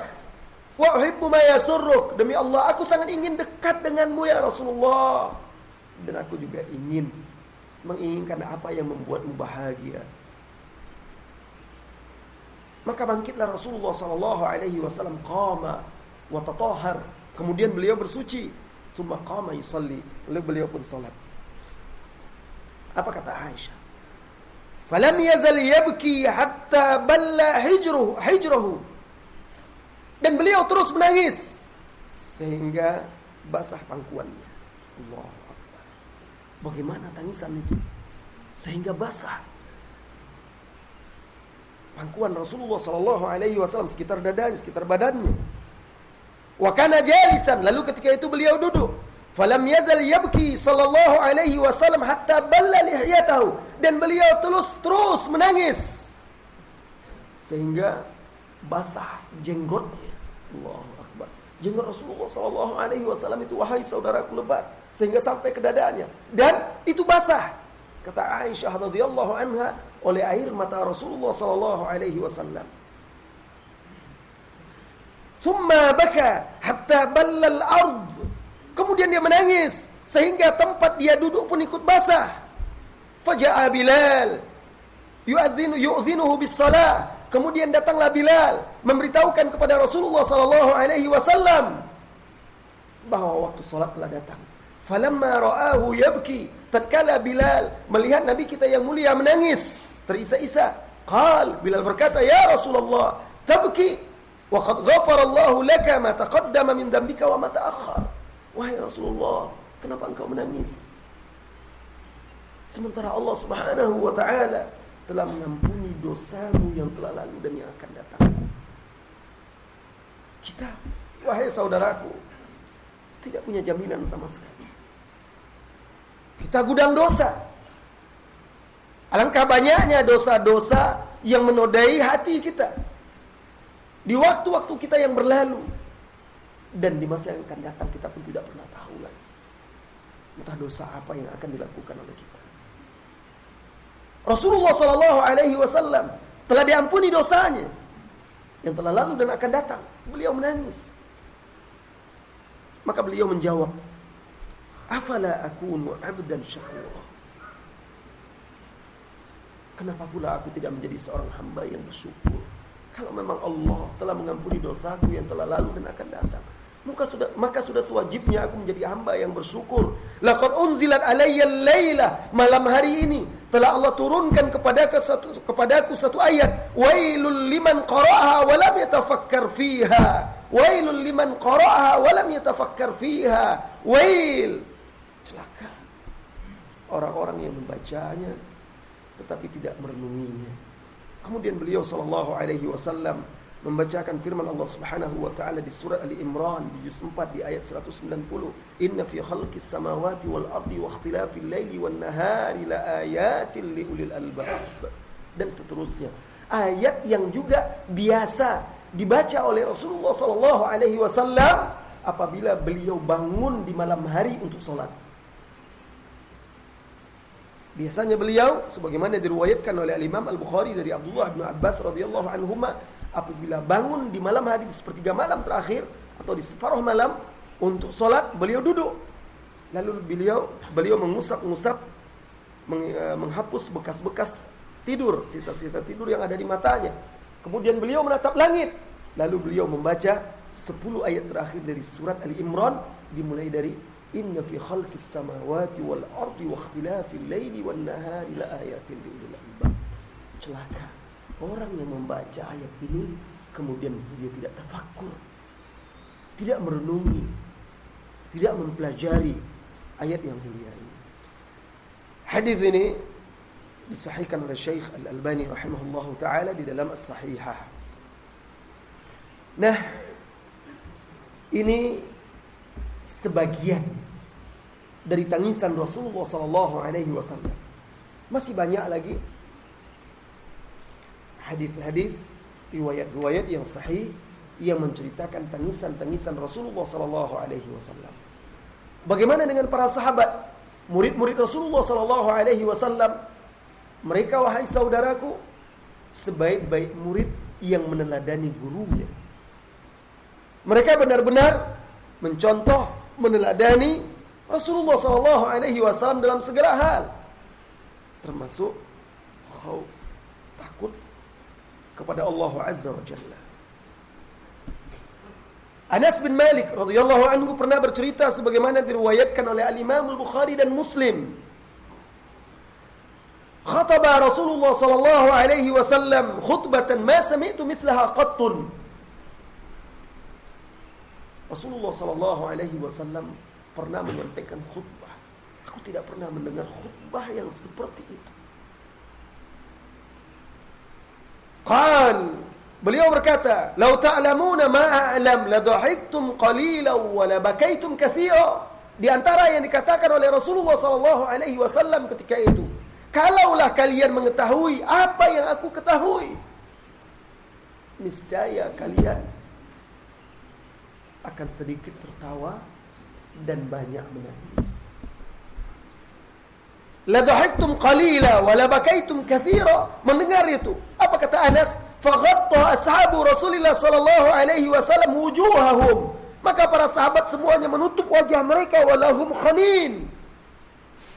Speaker 1: wa uhibbu ma yasurruk." Demi Allah, aku sangat ingin dekat denganmu ya Rasulullah, dan aku juga menginginkan apa yang membuatmu bahagia. Maka bangkitlah Rasulullah SAW, qama wa tatahhar. Kemudian beliau bersuci, tsumma qama yusalli. Lalu beliau pun salat. Apa kata Aisyah? Falam yazal yabki hatta balla hijruhu. Dan beliau terus menangis sehingga basah pangkuannya. Allahu Akbar. Bagaimana tangisan itu? Sehingga basah pangkuan Rasulullah SAW, sekitar dadanya, sekitar badannya. Wa kana jalisan, lalu ketika itu beliau duduk. Falam yazal yabki sallallahu alaihi wasallam hatta balla lihiyatahu, dan beliau terus menangis sehingga basah jenggotnya. Allahu Akbar. Jenggot Rasulullah SAW itu, wahai saudaraku, lebat sehingga sampai ke dadanya, dan itu basah, kata Aisyah radhiyallahu anha, oleh air mata Rasulullah SAW. thumma baka hatta ballal ard. Kemudian dia menangis sehingga tempat dia duduk pun ikut basah. Faja'a Bilal yu'dhinuhu bis-salah. Kemudian datanglah Bilal memberitahukan kepada Rasulullah sallallahu alaihi wasallam bahwa waktu salat telah datang. Falamma ra'ahu yabki, tatkala Bilal melihat Nabi kita yang mulia menangis, terisak-isak, Bilal berkata, "Ya Rasulullah, tabki wa qad ghafara Allahu laka ma taqaddama min dhanbika wa ma ta'akhkhar." Wahai Rasulullah, kenapa engkau menangis? Sementara Allah Subhanahu wa taala telah mengampuni dosamu yang telah lalu dan yang akan datang. Kita, wahai saudaraku, tidak punya jaminan sama sekali. Kita gudang dosa. Alangkah banyaknya dosa-dosa yang menodai hati kita di waktu-waktu kita yang berlalu, dan di masa yang akan datang kita pun tidak pernah tahu lagi entah dosa apa yang akan dilakukan oleh kita. Rasulullah sallallahu alaihi wasallam telah diampuni dosanya yang telah lalu dan akan datang. Beliau menangis. Maka beliau menjawab, "Afala akunu 'abdan syakura?" Kenapa pula aku tidak menjadi seorang hamba yang bersyukur? Kalau memang Allah telah mengampuni dosaku yang telah lalu dan akan datang, maka sudah sewajibnya aku menjadi hamba yang bersyukur. Laqad unzilat alayya al-laila, malam hari ini telah Allah turunkan kepadaku satu ayat, wailul liman qara'aha wa lam yatafakkar fiha. Wailul liman qara'aha wa lam yatafakkar fiha. Wail, celaka orang-orang yang membacanya tetapi tidak merenunginya. Kemudian beliau sallallahu alaihi wasallam membacakan firman Allah Subhanahu wa taala di surat Ali Imran di juz 4 di ayat 190, "Inna fi khalqis samawati wal ardi wa ikhtilafil laili wan nahari laayatin liulil albab." Dan seterusnya. Ayat yang juga biasa dibaca oleh Rasulullah sallallahu alaihi wasallam apabila beliau bangun di malam hari untuk salat. Biasanya beliau sebagaimana diriwayatkan oleh Imam Al-Bukhari dari Abdullah bin Abbas radhiyallahu anhuma, apabila bangun di malam hari di sepertiga malam terakhir atau di separuh malam untuk sholat, beliau duduk. Lalu beliau mengusap-ngusap, menghapus bekas-bekas tidur, sisa-sisa tidur yang ada di matanya. Kemudian beliau menatap langit. Lalu beliau membaca 10 ayat terakhir dari surat Ali Imran, dimulai dari "Inna fi khalqis samawati wal ardi wa ikhtilafil laili wan nahari laayatin liulil albab." Celaka orang yang membaca ayat ini kemudian dia tidak tafakkur, tidak merenungi, tidak mempelajari ayat yang mulia ini. Hadis ini disahihkan oleh Syekh Al-Albani rahimahullahu taala di dalam As-Sahihah. Nah, ini sebagian dari tangisan Rasulullah sallallahu alaihi wasallam. Masih banyak lagi hadis-hadis, riwayat-riwayat yang sahih yang menceritakan tangisan-tangisan Rasulullah sallallahu alaihi wasallam. Bagaimana dengan para sahabat, murid-murid Rasulullah sallallahu alaihi wasallam? Mereka, wahai saudaraku, sebaik-baik murid yang meneladani gurunya. Mereka benar-benar mencontoh, meneladani Rasulullah sallallahu alaihi wasallam dalam segala hal, termasuk khauf, takut kepada Allah Azza wa Jalla. Anas bin Malik radhiyallahu anhu pernah bercerita sebagaimana diriwayatkan oleh Al-Imam Al-Bukhari dan Muslim. Khataba Rasulullah sallallahu alaihi wasallam khutbatan ma sami'tu mithlaha qattun. Rasulullah sallallahu alaihi wasallam pernah menyampaikan khutbah. Aku tidak pernah mendengar khutbah yang seperti itu. Beliau berkata, "Lau ta'lamuna ma a'lam la dhahiktum qalilan wa la bakaitum katsira." Di antara yang dikatakan oleh Rasulullah sallallahu alaihi wasallam ketika itu, kalaulah kalian mengetahui apa yang aku ketahui, niscaya kalian akan sedikit tertawa dan banyak menangis. La dhahiktum qalila wa la bakaitum katsira. Mendengar itu, apa kata Anas? Faghatta ashabu Rasulillah sallallahu alaihi wasallam wujuhahum. Maka para sahabat semuanya menutup wajah mereka, walahum khanin.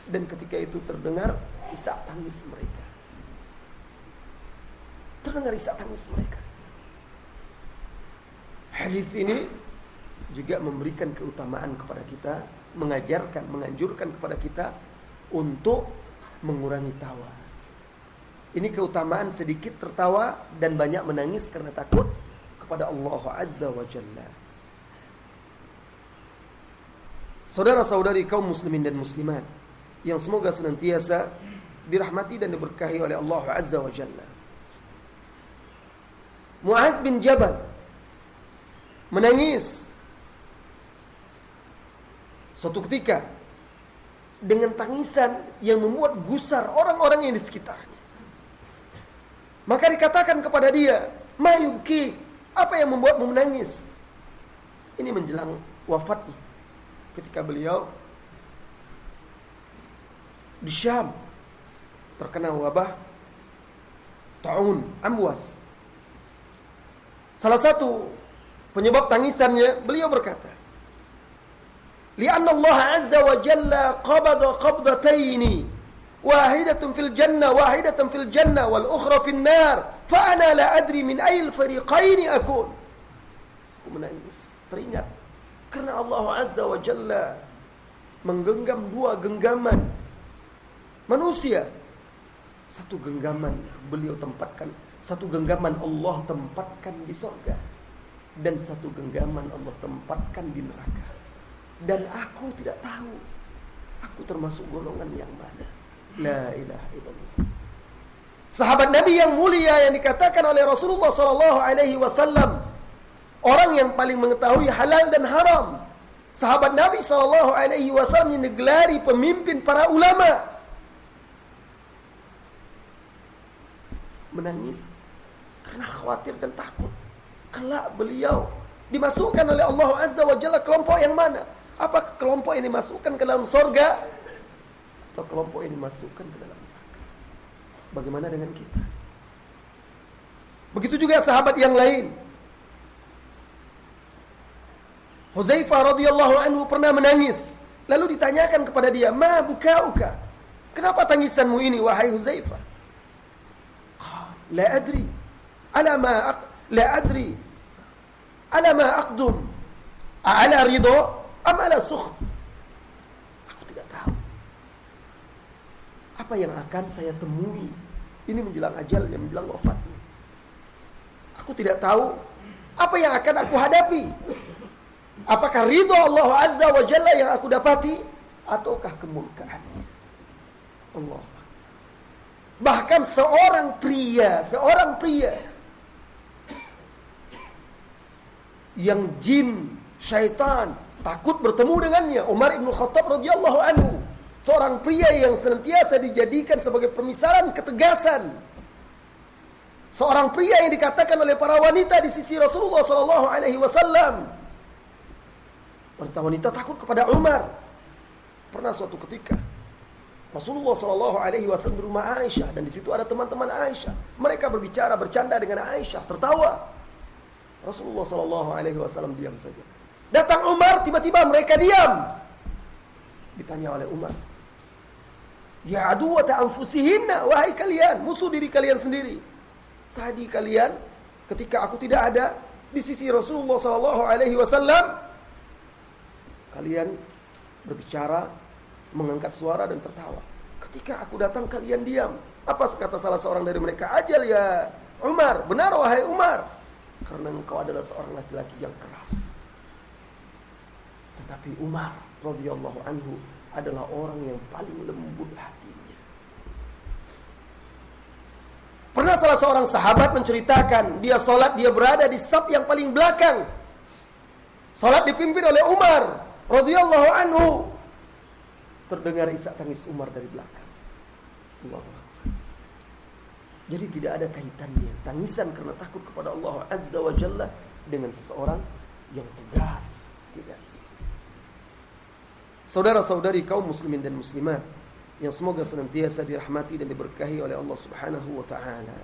Speaker 1: Dan ketika itu terdengar isak tangis mereka. Terdengar isak tangis mereka. Hadis ini juga memberikan keutamaan kepada kita, mengajarkan, menganjurkan kepada kita untuk mengurangi tawa. Ini keutamaan sedikit tertawa dan banyak menangis karena takut kepada Allah Azza wa Jalla. Saudara-saudari kaum muslimin dan muslimat yang semoga senantiasa dirahmati dan diberkahi oleh Allah Azza wa Jalla. Mu'adz bin Jabal menangis suatu ketika dengan tangisan yang membuat gusar orang-orang yang di sekitarnya. Maka dikatakan kepada dia, "Ma yubki?" Apa yang membuatmu menangis? Ini menjelang wafatnya. Ketika beliau di Syam terkena wabah taun, amwas. Salah satu penyebab tangisannya, beliau berkata, "Li'anna Allah Azza wa Jalla qabada qabdataini, wahidatun fil jannah, wahidatan fil jannah, wal ukhra fil nar, fa ana la adri min ayil fariqaini akun." Aku menangis, teringat karena Allah Azza wa Jalla menggenggam dua genggaman manusia. Satu genggaman beliau tempatkan, satu genggaman Allah tempatkan di surga, dan satu genggaman Allah tempatkan di neraka. Dan aku tidak tahu aku termasuk golongan yang mana. La ilaha illallah. Sahabat Nabi yang mulia yang dikatakan oleh Rasulullah sallallahu alaihi wasallam, orang yang paling mengetahui halal dan haram. Sahabat Nabi sallallahu alaihi wasallam yang digelari pemimpin para ulama, menangis karena khawatir dan takut kelak beliau dimasukkan oleh Allah Azza wa Jalla kelompok yang mana? Apa kelompok ini dimasukkan ke dalam surga atau kelompok ini dimasukkan ke dalam neraka? Bagaimana dengan kita? Begitu juga sahabat yang lain. Hudzaifah radhiyallahu anhu pernah menangis. Lalu ditanyakan kepada dia, "Ma bukauka?" Kenapa tangisanmu ini wahai Hudzaifah? La adri. La adri. Ala ma aqdum. Ala ridha am ala sukht? Aku tidak tahu apa yang akan saya temui ini menjelang ajalnya, menjelang wafatnya. Aku tidak tahu apa yang akan aku hadapi. Apakah ridha Allah Azza wa Jalla yang aku dapati ataukah kemurkaannya? Allah. Bahkan seorang pria yang jin, syaitan takut bertemu dengannya, Umar ibn Khattab radhiyallahu anhu, seorang pria yang senantiasa dijadikan sebagai permisalan ketegasan, seorang pria yang dikatakan oleh para wanita di sisi Rasulullah sallallahu alaihi wasallam. Wanita-wanita takut kepada Umar. Pernah suatu ketika Rasulullah sallallahu alaihi wasallam di rumah Aisyah, dan di situ ada teman-teman Aisyah. Mereka berbicara, bercanda dengan Aisyah, tertawa. Rasulullah sallallahu alaihi wasallam diam saja. Datang Umar, tiba-tiba mereka diam. Ditanya oleh Umar, "Ya aduwata anfusihinna, wahai kalian, musuh diri kalian sendiri. Tadi kalian ketika aku tidak ada di sisi Rasulullah sallallahu alaihi wasallam, kalian berbicara, mengangkat suara dan tertawa. Ketika aku datang kalian diam." Apa kata salah seorang dari mereka? "Ajal ya Umar, benar wahai Umar, karena engkau adalah seorang laki-laki yang keras." Tetapi Umar radhiyallahu anhu adalah orang yang paling lembut hatinya. Pernah salah seorang sahabat menceritakan, dia salat, dia berada di saf yang paling belakang. Salat dipimpin oleh Umar radhiyallahu anhu. Terdengar isak tangis Umar dari belakang. Allah. Jadi tidak ada kaitannya tangisan karena takut kepada Allah Azza wa Jalla dengan seseorang yang tegas. Tidak. Saudara-saudari kaum muslimin dan muslimat yang semoga senantiasa dirahmati dan diberkahi oleh Allah Subhanahu wa taala.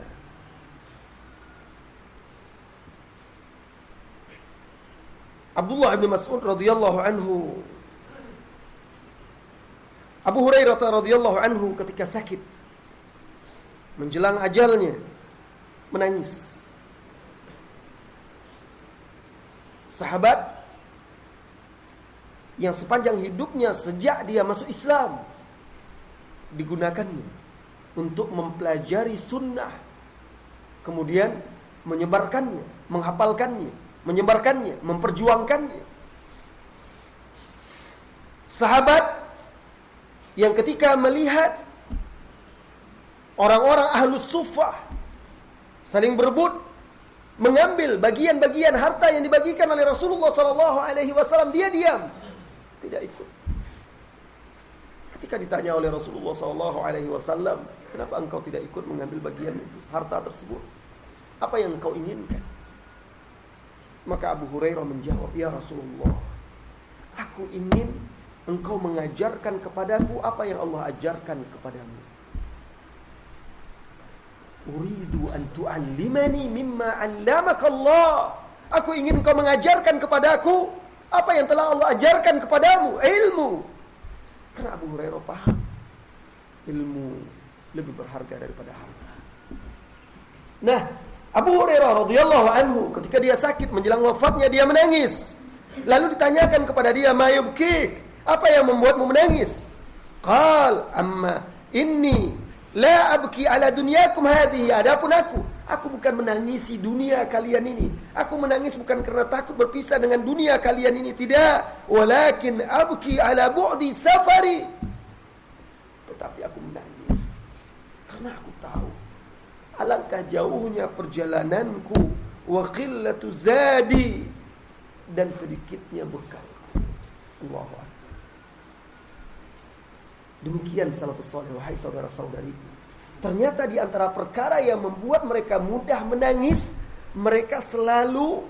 Speaker 1: Abdullah bin Mas'ud radhiyallahu anhu, Abu Hurairah radhiyallahu anhu ketika sakit menjelang ajalnya menangis. Sahabat yang sepanjang hidupnya sejak dia masuk Islam digunakannya untuk mempelajari sunnah, kemudian menyebarkannya, menghafalkannya, menyebarkannya, memperjuangkannya. Sahabat yang ketika melihat orang-orang ahlus suffah saling berebut mengambil bagian-bagian harta yang dibagikan oleh Rasulullah SAW, dia diam, tidak ikut. Ketika ditanya oleh Rasulullah SAW, kenapa engkau tidak ikut mengambil bagian itu, harta tersebut? Apa yang engkau inginkan? Maka Abu Hurairah menjawab, ya Rasulullah, aku ingin engkau mengajarkan kepadaku apa yang Allah ajarkan kepadamu. Uridu an tu'allimani mimma 'allamaka Allah. Aku ingin engkau mengajarkan kepadaku apa yang telah Allah ajarkan kepadamu, ilmu. Karena Abu Hurairah paham ilmu lebih berharga daripada harta. Nah, Abu Hurairah radhiyallahu anhu ketika dia sakit menjelang wafatnya dia menangis. Lalu ditanyakan kepada dia, "Ma yubkik?" Apa yang membuatmu menangis? Qal, "Amma inni la abki ala dunyakum hadhihi." Adapun aku bukan menangisi dunia kalian ini. Aku menangis bukan karena takut berpisah dengan dunia kalian ini, tidak. Walakin abki ala bu'di safari. Tetapi aku menangis karena aku tahu alangkah jauhnya perjalananku, wa qillatu zadi, dan sedikitnya bekal. Allahu Akbar. Demikian salafus saleh, wahai saudara-saudariku. Ternyata di antara perkara yang membuat mereka mudah menangis, mereka selalu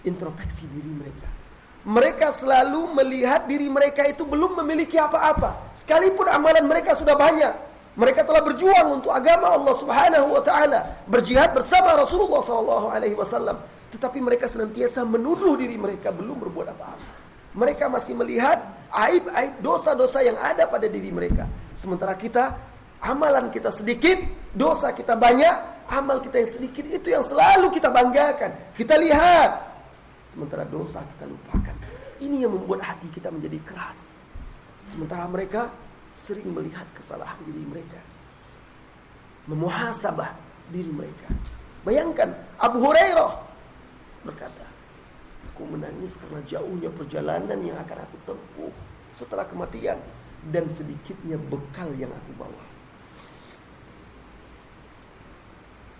Speaker 1: introspeksi diri mereka. Mereka selalu melihat diri mereka itu belum memiliki apa-apa. Sekalipun amalan mereka sudah banyak. Mereka telah berjuang untuk agama Allah Subhanahu wa taala, berjihad bersama Rasulullah SAW. Tetapi mereka senantiasa menuduh diri mereka belum berbuat apa-apa. Mereka masih melihat aib-aib, dosa-dosa yang ada pada diri mereka. Sementara kita, amalan kita sedikit, dosa kita banyak, amal kita yang sedikit itu yang selalu kita banggakan. Kita lihat, sementara dosa kita lupakan. Ini yang membuat hati kita menjadi keras. Sementara mereka sering melihat kesalahan diri mereka, memuhasabah diri mereka. Bayangkan Abu Hurairah berkata, aku menangis karena jauhnya perjalanan yang akan aku tempuh setelah kematian dan sedikitnya bekal yang aku bawa.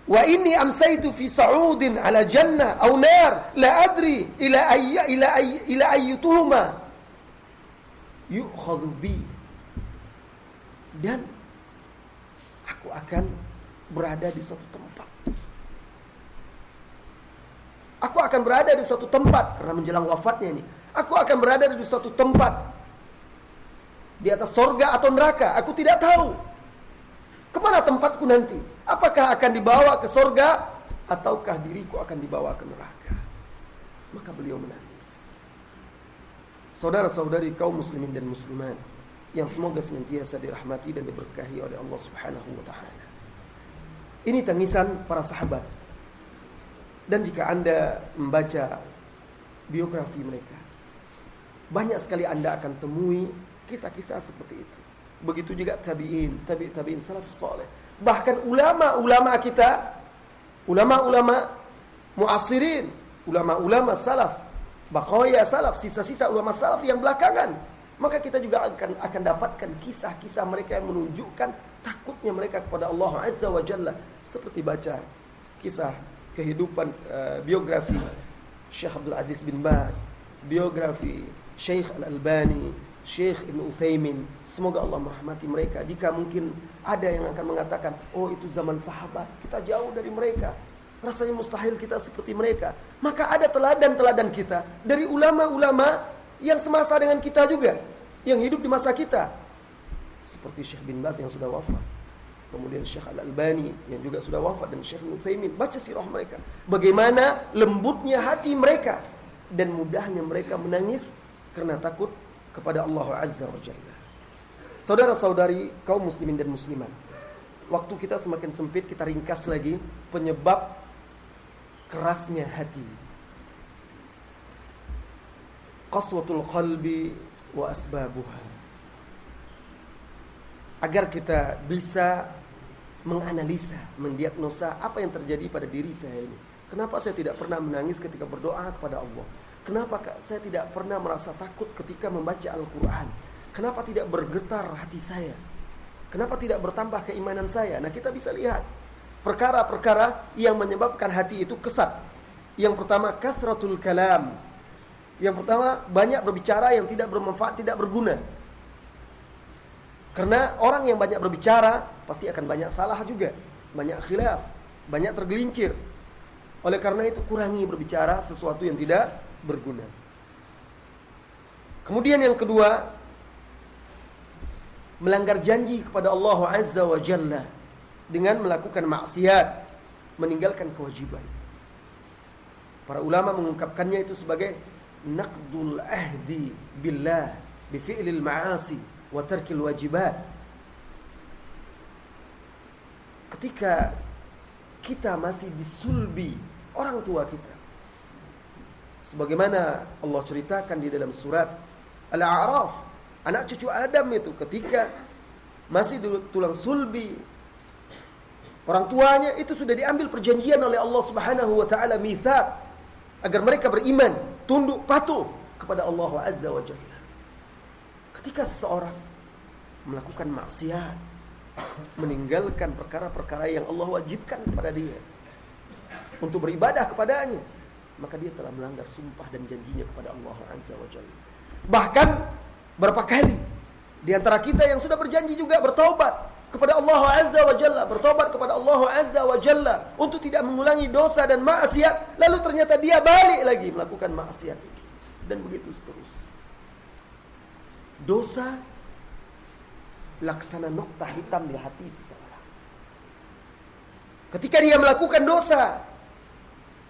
Speaker 1: Wa inni amsaytu fi sa'udin ala jannah aw nar la adri ila ayyutuhuma yu'khadhu bi. Dan aku akan berada di suatu tempat. Aku akan berada di suatu tempat karena menjelang wafatnya ini. Aku akan berada di suatu tempat di atas sorga atau neraka. Aku tidak tahu kemana tempatku nanti. Apakah akan dibawa ke sorga ataukah diriku akan dibawa ke neraka. Maka beliau menangis. Saudara-saudari kaum muslimin dan muslimat yang semoga senantiasa dirahmati dan diberkahi oleh Allah Subhanahu wa taala. Ini tangisan para sahabat. Dan jika Anda membaca biografi mereka, banyak sekali Anda akan temui kisah-kisah seperti itu. Begitu juga tabi'in salafus saleh. Bahkan ulama-ulama kita, ulama-ulama muasirin, ulama-ulama salaf, baqaya salaf, sisa-sisa ulama salaf yang belakangan, maka kita juga akan dapatkan kisah-kisah mereka yang menunjukkan takutnya mereka kepada Allah Azza wa Jalla. Seperti baca kisah kehidupan biografi Syekh Abdul Aziz bin Baz, biografi Syekh Al-Albani, Syekh Ibn Uthaymin. Semoga Allah merahmati mereka. Jika mungkin ada yang akan mengatakan, oh itu zaman sahabat, kita jauh dari mereka, rasanya mustahil kita seperti mereka. Maka ada teladan-teladan kita dari ulama-ulama yang semasa dengan kita juga, yang hidup di masa kita, seperti Syekh bin Baz yang sudah wafat, kemudian Syekh Al-Albani yang juga sudah wafat, dan Syekh Ibn Uthaymin. Baca sirah mereka, bagaimana lembutnya hati mereka, dan mudahnya mereka menangis karena takut kepada Allah Azza wa Jalla. Saudara-saudari kaum muslimin dan muslimat, waktu kita semakin sempit, kita ringkas lagi penyebab kerasnya hati. Qaswatul qalbi wa asbabuha. Agar kita bisa menganalisa, mendiagnosa apa yang terjadi pada diri saya ini. Kenapa saya tidak pernah menangis ketika berdoa kepada Allah? Kenapa saya tidak pernah merasa takut ketika membaca Al-Quran? Kenapa tidak bergetar hati saya? Kenapa tidak bertambah keimanan saya? Nah, kita bisa lihat perkara-perkara yang menyebabkan hati itu kesat. Yang pertama, kathratul kalam. Yang pertama, banyak berbicara yang tidak bermanfaat, tidak berguna. Karena orang yang banyak berbicara pasti akan banyak salah juga, banyak khilaf, banyak tergelincir. Oleh karena itu kurangi berbicara sesuatu yang tidak berguna. Kemudian yang kedua, melanggar janji kepada Allah Azza wa Jalla dengan melakukan maksiat, meninggalkan kewajiban. Para ulama mengungkapkannya itu sebagai naqdul ahdi billah bi fi'lil ma'asi wa tarkil wajibat. Ketika kita masih disulbi orang tua kita, sebagaimana Allah ceritakan di dalam surat Al-A'raf, anak cucu Adam itu ketika masih tulang sulbi orang tuanya, itu sudah diambil perjanjian oleh Allah Subhanahu wa taala, mitsaq, agar mereka beriman, tunduk patuh kepada Allah Azza wa Jalla. Ketika seseorang melakukan maksiat, meninggalkan perkara-perkara yang Allah wajibkan kepada dia untuk beribadah kepadanya, maka dia telah melanggar sumpah dan janjinya kepada Allah Azza wa Jalla. Bahkan berapa kali di antara kita yang sudah berjanji juga bertaubat kepada Allah Azza wa Jalla, bertobat kepada Allah Azza wa Jalla untuk tidak mengulangi dosa dan maksiat, lalu ternyata dia balik lagi melakukan maksiat itu, dan begitu seterusnya. Dosa laksana noktah hitam di hati seseorang. Ketika dia melakukan dosa,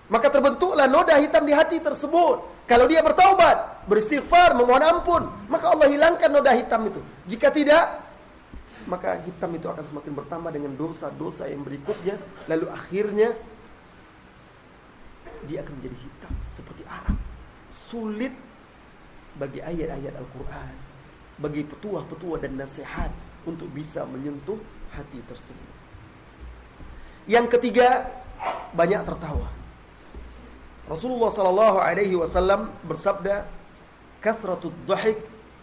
Speaker 1: maka terbentuklah noda hitam di hati tersebut. Kalau dia bertaubat, beristighfar, memohon ampun, maka Allah hilangkan noda hitam itu. Jika tidak, maka hitam itu akan semakin bertambah dengan dosa-dosa yang berikutnya. Lalu akhirnya dia akan menjadi hitam seperti arang. Sulit bagi ayat-ayat Al-Quran, bagi petuah-petuah dan nasihat untuk bisa menyentuh hati tersebut. Yang ketiga, banyak tertawa. Rasulullah sallallahu alaihi wasallam bersabda, "Kathratud dhahik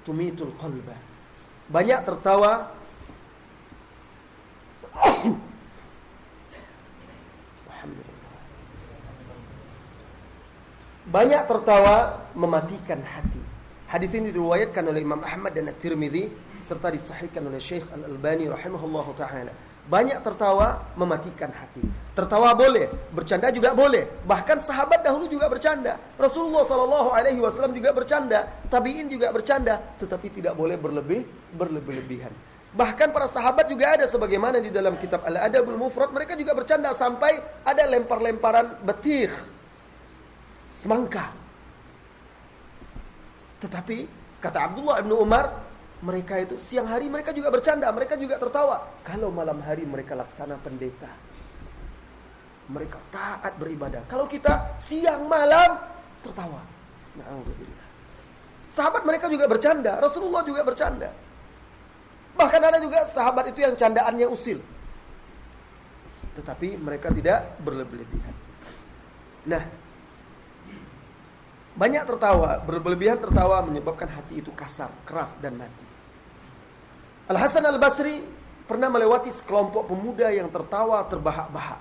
Speaker 1: tumitul qalba." Banyak tertawa banyak tertawa mematikan hati. Hadis ini diriwayatkan oleh Imam Ahmad dan At-Tirmidzi serta disahihkan oleh Syekh Al-Albani rahimahullahu taala. Banyak tertawa mematikan hati. Tertawa boleh, bercanda juga boleh. Bahkan sahabat dahulu juga bercanda. Rasulullah sallallahu alaihi wasallam juga bercanda, tabi'in juga bercanda, tetapi tidak boleh berlebih-lebihan. Bahkan para sahabat juga ada, sebagaimana di dalam kitab Al-Adabul Mufrad, mereka juga bercanda sampai ada lempar-lemparan betik, semangka. Tetapi kata Abdullah bin Umar, mereka itu siang hari mereka juga bercanda, mereka juga tertawa. Kalau malam hari mereka laksana pendeta, mereka taat beribadah. Kalau kita siang malam tertawa. Na'udzubillah. Sahabat mereka juga bercanda, Rasulullah juga bercanda. Bahkan ada juga sahabat itu yang candaannya usil, tetapi mereka tidak berlebihan. Nah, banyak tertawa, berlebihan tertawa menyebabkan hati itu kasar, keras dan mati. Al-Hasan Al-Basri pernah melewati sekelompok pemuda yang tertawa terbahak-bahak.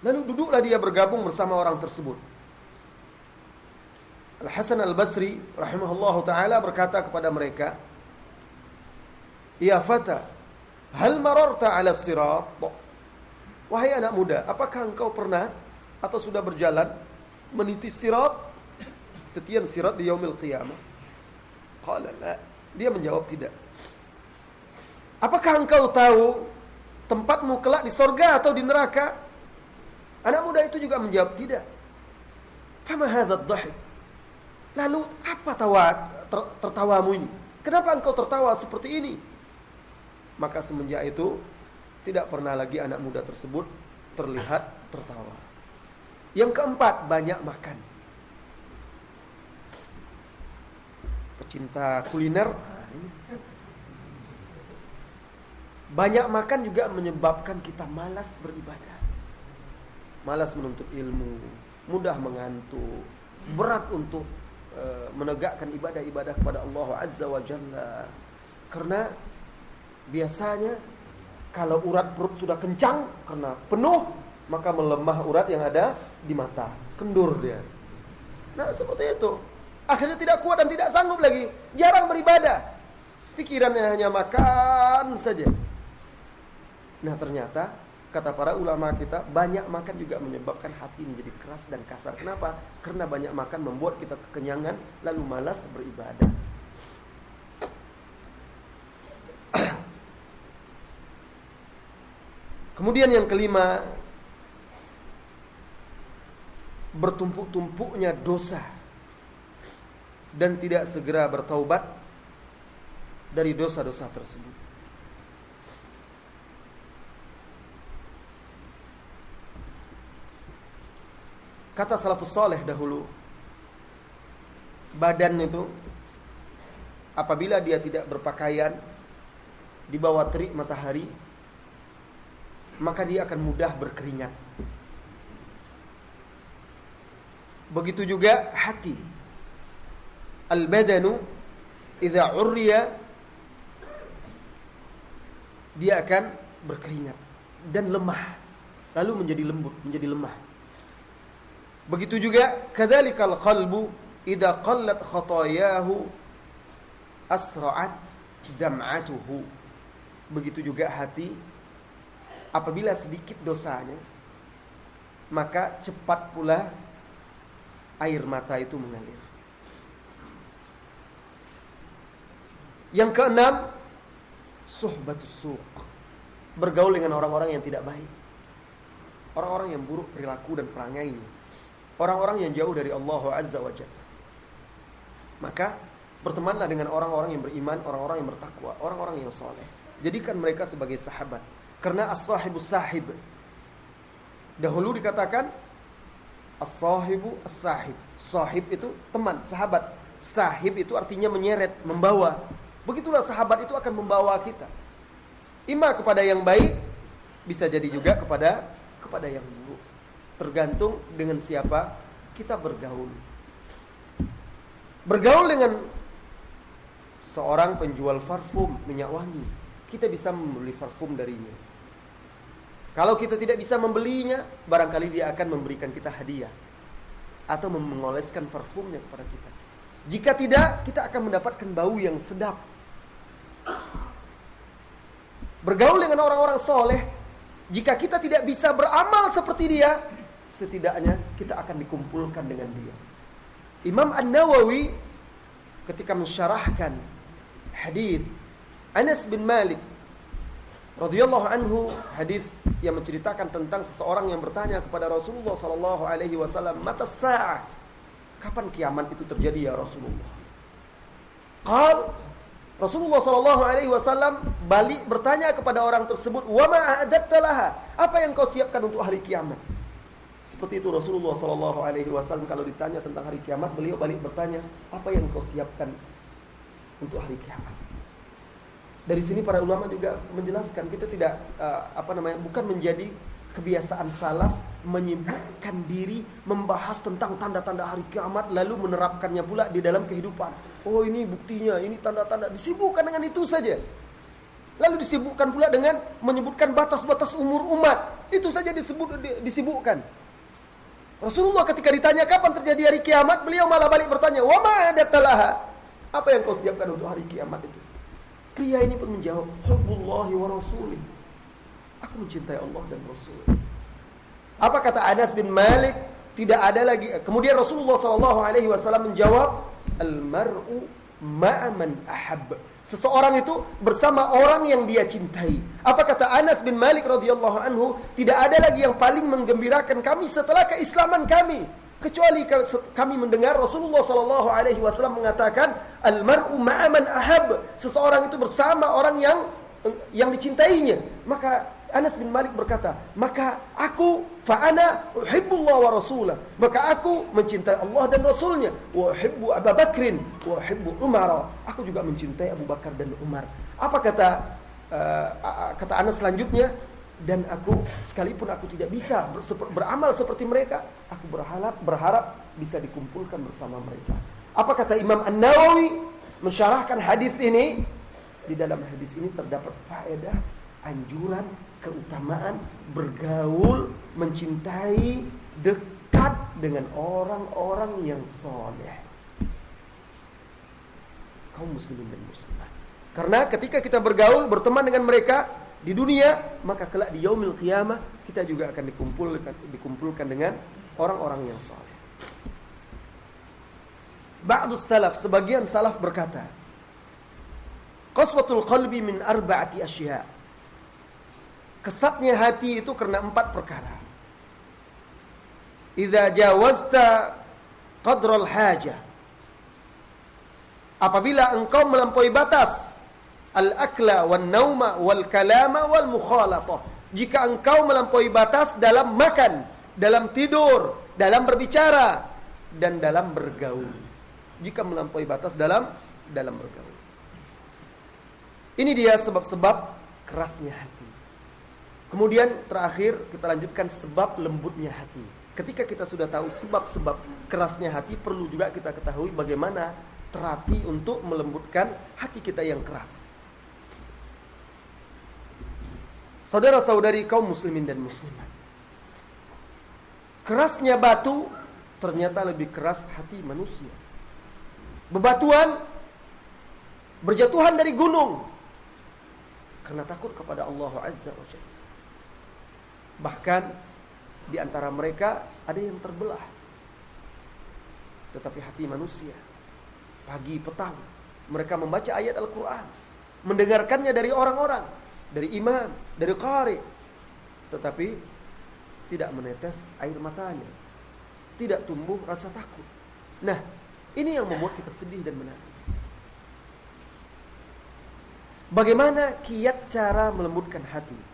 Speaker 1: Lalu duduklah dia bergabung bersama orang tersebut. Al-Hasan Al-Basri rahimahullahu ta'ala berkata kepada mereka, "Ya fata, hal mararta ala sirat?" Wahai anak muda, apakah engkau pernah atau sudah berjalan meniti sirat, tetian sirat di yaumil qiyamah? Qala la. Dia menjawab tidak. Apakah engkau tahu tempatmu kelak di sorga atau di neraka? Anak muda itu juga menjawab tidak. Fama hadha ad-dhahik? Lalu apa tertawamu ini? Kenapa engkau tertawa seperti ini? Maka semenjak itu tidak pernah lagi anak muda tersebut terlihat tertawa. Yang keempat, banyak makan. Pecinta kuliner, banyak makan juga menyebabkan kita malas beribadah, malas menuntut ilmu, mudah mengantuk, berat untuk menegakkan ibadah-ibadah kepada Allah Azza wa Jalla. Karena biasanya kalau urat perut sudah kencang karena penuh, maka melemah urat yang ada di mata, kendur dia. Nah, seperti itu. Akhirnya tidak kuat dan tidak sanggup lagi, jarang beribadah. Pikirannya hanya makan saja. Nah, ternyata kata para ulama kita, banyak makan juga menyebabkan hati menjadi keras dan kasar. Kenapa? Karena banyak makan membuat kita kekenyangan lalu malas beribadah. Kemudian yang kelima, bertumpuk-tumpuknya dosa dan tidak segera bertaubat dari dosa-dosa tersebut. Kata salafus saleh dahulu, badan itu apabila dia tidak berpakaian di bawah terik matahari, maka dia akan mudah berkeringat. Begitu juga hati. Al-badanu idza urriya, dia akan berkeringat dan lemah, lalu menjadi lembut, menjadi lemah. Begitu juga kadzalikal qalbu idza qallat khatayahu asra'at dam'atuhu. Begitu juga hati, apabila sedikit dosanya, maka cepat pula air mata itu mengalir. Yang keenam, suhbatus suq, bergaul dengan orang-orang yang tidak baik, orang-orang yang buruk perilaku dan perangainya, orang-orang yang jauh dari Allah Azza wa Jalla. Maka bertemanlah dengan orang-orang yang beriman, orang-orang yang bertakwa, orang-orang yang soleh. Jadikan mereka sebagai sahabat. Karena as-sahibus sahib, dahulu dikatakan as-sahibu as-sahib. Sahib itu teman, sahabat. Sahib itu artinya menyeret, membawa. Begitulah sahabat itu akan membawa kita, ima kepada yang baik, bisa jadi juga kepada yang buruk. Tergantung dengan siapa kita bergaul. Bergaul dengan seorang penjual parfum, minyak wangi, kita bisa membeli parfum darinya. Kalau kita tidak bisa membelinya, barangkali dia akan memberikan kita hadiah atau mengoleskan parfumnya kepada kita. Jika tidak, kita akan mendapatkan bau yang sedap. Bergaul dengan orang-orang soleh, jika kita tidak bisa beramal seperti dia, setidaknya kita akan dikumpulkan dengan dia. Imam An-Nawawi ketika mensyarahkan hadis Anas bin Malik radhiyallahu anhu, hadis yang menceritakan tentang seseorang yang bertanya kepada Rasulullah sallallahu alaihi wasallam, "Mata sa'ah?" Kapan kiamat itu terjadi ya Rasulullah? Rasulullah sallallahu alaihi wasallam balik bertanya kepada orang tersebut, "Wa ma a'adatta laha?" Apa yang kau siapkan untuk hari kiamat? Seperti itu Rasulullah sallallahu alaihi wasallam kalau ditanya tentang hari kiamat, beliau balik bertanya, "Apa yang kau siapkan untuk hari kiamat?" Dari sini para ulama juga menjelaskan, kita tidak bukan menjadi kebiasaan salaf menyibukkan diri membahas tentang tanda-tanda hari kiamat lalu menerapkannya pula di dalam kehidupan. Oh, ini buktinya, ini tanda-tanda, disibukkan dengan itu saja. Lalu disibukkan pula dengan menyebutkan batas-batas umur umat. Itu saja disibukkan. Rasulullah ketika ditanya kapan terjadi hari kiamat, beliau malah balik bertanya, "Wa ma a'adatta laha?" Apa yang kau siapkan untuk hari kiamat itu? Pria ini pun menjawab, "Hubbullahi wa rasulih." Aku mencintai Allah dan Rasul. Apa kata Anas bin Malik? Tidak ada lagi. Kemudian Rasulullah SAW menjawab, "Al-mar'u ma'a man ahab." Seseorang itu bersama orang yang dia cintai. Apa kata Anas bin Malik radhiyallahu anhu? Tidak ada lagi yang paling menggembirakan kami setelah keislaman kami. Kecuali kami mendengar Rasulullah SAW mengatakan, al-mar'u ma'a man ahab. Seseorang itu bersama orang yang dicintainya. Maka Anas bin Malik berkata, maka aku fa'ana uhibbullah wa rasulah. Maka aku mencintai Allah dan Rasulnya. Wa uhibbu Abu Bakrin wa uhibbu Umar. Aku juga mencintai Abu Bakar dan Umar. Apa kata Anas selanjutnya? Dan aku, sekalipun aku tidak bisa beramal seperti mereka, aku berharap bisa dikumpulkan bersama mereka. Apa kata Imam An-Nawawi mensyarahkan hadis ini? Di dalam hadis ini terdapat faedah, anjuran, keutamaan bergaul, mencintai, dekat dengan orang-orang yang soleh, kaum muslimin dan muslimat. Karena ketika kita bergaul, berteman dengan mereka di dunia, maka kelak di yaumil qiyamah kita juga akan dikumpulkan dengan orang-orang yang saleh. Ba'dus salaf, sebagian salaf berkata, qaswatul qalbi min arba'ati asya'. Kesatnya hati itu karena 4 perkara. Idza jawazta qadral hajah. Apabila engkau melampaui batas al-akla wan nauma wal kalama wal mukhalatah. Jika engkau melampaui batas dalam makan, dalam tidur, dalam berbicara, dan dalam bergaul. Jika melampaui batas dalam bergaul. Ini dia sebab-sebab kerasnya hati. Kemudian terakhir kita lanjutkan sebab lembutnya hati. Ketika kita sudah tahu sebab-sebab kerasnya hati, perlu juga kita ketahui bagaimana terapi untuk melembutkan hati kita yang keras. Saudara-saudari kaum muslimin dan muslimat, kerasnya batu ternyata lebih keras hati manusia. Bebatuan berjatuhan dari gunung karena takut kepada Allah Azza wa Jalla. Bahkan di antara mereka ada yang terbelah. Tetapi hati manusia, pagi petang mereka membaca ayat Al-Quran, mendengarkannya dari orang-orang, dari imam, dari qari, tetapi tidak menetes air matanya, tidak tumbuh rasa takut. Nah, ini yang membuat kita sedih dan menangis. Bagaimana kiat cara melembutkan hati?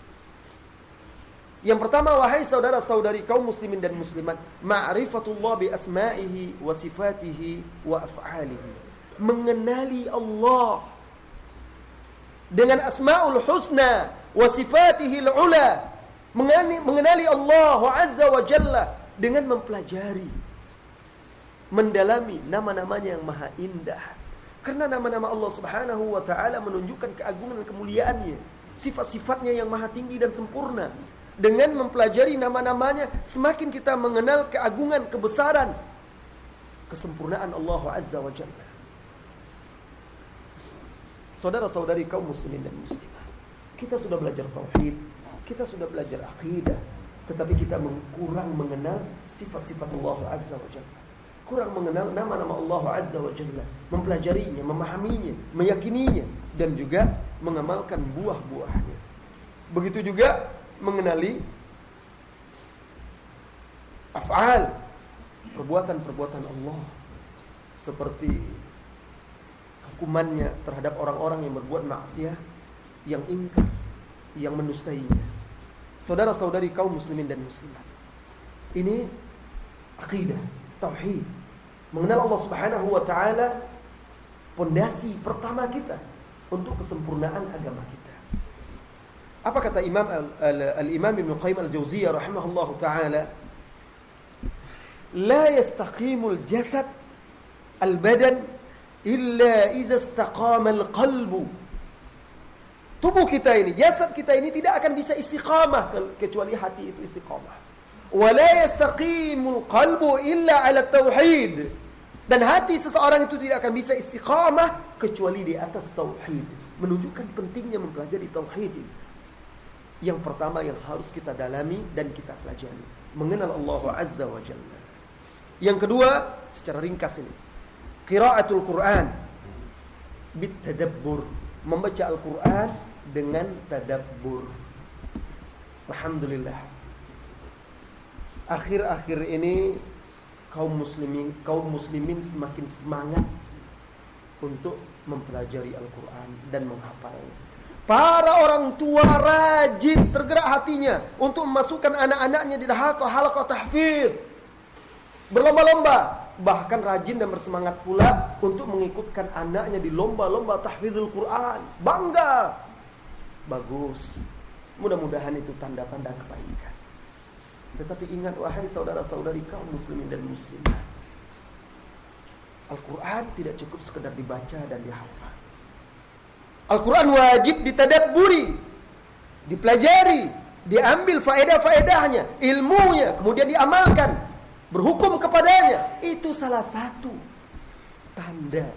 Speaker 1: Yang pertama, wahai saudara-saudari kaum muslimin dan muslimat, ma'rifatullah bi asma'ihi wa sifatihi wa af'alihi. Mengenali Allah dengan asma'ul husna wa sifatihi al-ula. Mengenali Allah Azza wa Jalla dengan mempelajari, mendalami nama-namanya yang maha indah. Karena nama-nama Allah Subhanahu wa ta'ala menunjukkan keagungan dan kemuliaannya, sifat-sifatnya yang maha tinggi dan sempurna. Dengan mempelajari nama-namanya, semakin kita mengenal keagungan, kebesaran, kesempurnaan Allah Azza wa Jalla. Saudara-saudari kaum muslimin dan muslimah, kita sudah belajar tauhid, kita sudah belajar akidah, tetapi kita kurang mengenal sifat-sifat Allah Azza wa Jalla, kurang mengenal nama-nama Allah Azza wa Jalla, mempelajarinya, memahaminya, meyakininya, dan juga mengamalkan buah-buahnya. Begitu juga mengenali af'al, perbuatan-perbuatan Allah, seperti hukumannya terhadap orang-orang yang berbuat maksiat, yang ingkar, yang mendustainya. Saudara-saudari kaum muslimin dan muslimat, ini akidah, tauhid, mengenal Allah Subhanahu wa ta'ala, pondasi pertama kita untuk kesempurnaan agama kita. Apa kata Al-Imam Ibn Qayyim Al-Jauziyah rahimahullahu ta'ala? La yastaqimul jasad al-badan illa iza istaqama al-qalbu. Tubuh kita ini, jasad kita ini tidak akan bisa istiqamah kecuali hati itu istiqamah. Wa la yastaqimul qalbu illa ala tauhid. Dan hati seseorang itu tidak akan bisa istiqamah kecuali di atas tauhid. Menunjukkan pentingnya mempelajari tauhid ini. Yang pertama yang harus kita dalami dan kita pelajari, mengenal Allah Azza wa Jalla. Yang kedua, secara ringkas ini, qiraatul Quran bitadabbur, membaca Al-Quran dengan tadabbur. Alhamdulillah, akhir-akhir ini kaum muslimin semakin semangat untuk mempelajari Al-Quran dan menghafalnya. Para orang tua rajin, tergerak hatinya untuk memasukkan anak-anaknya di halaqah tahfidz, berlomba-lomba, bahkan rajin dan bersemangat pula untuk mengikutkan anaknya di lomba-lomba tahfidzul Quran. Bangga. Bagus. Mudah-mudahan itu tanda-tanda kebaikan. Tetapi ingat wahai saudara-saudari kaum muslimin dan muslimat, Al-Quran tidak cukup sekedar dibaca dan dihafal. Al-Quran wajib ditadabburi, dipelajari, diambil faedah-faedahnya, ilmunya, kemudian diamalkan, berhukum kepadanya. Itu salah satu tanda,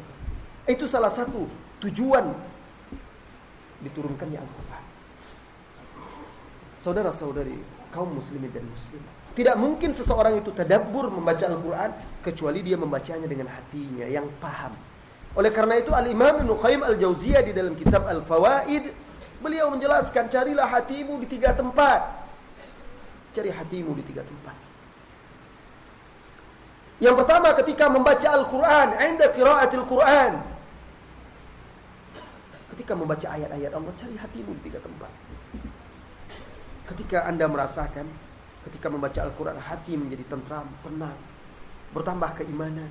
Speaker 1: itu salah satu tujuan diturunkannya Al-Quran. Saudara-saudari kaum muslimin dan muslimat, tidak mungkin seseorang itu tadabbur membaca Al-Quran kecuali dia membacanya dengan hatinya yang paham. Oleh karena itu Al-Imam Ibnu Qayyim Al-Jauziyah di dalam kitab Al-Fawaid, beliau menjelaskan, carilah hatimu di 3 tempat. Cari hatimu di 3 tempat. Yang pertama, ketika membaca Al-Quran, 'inda qiraatil Quran. Ketika membaca ayat-ayat Allah, cari hatimu di 3 tempat. Ketika Anda merasakan, ketika membaca Al-Quran, hati menjadi tentram, tenang, bertambah keimanan,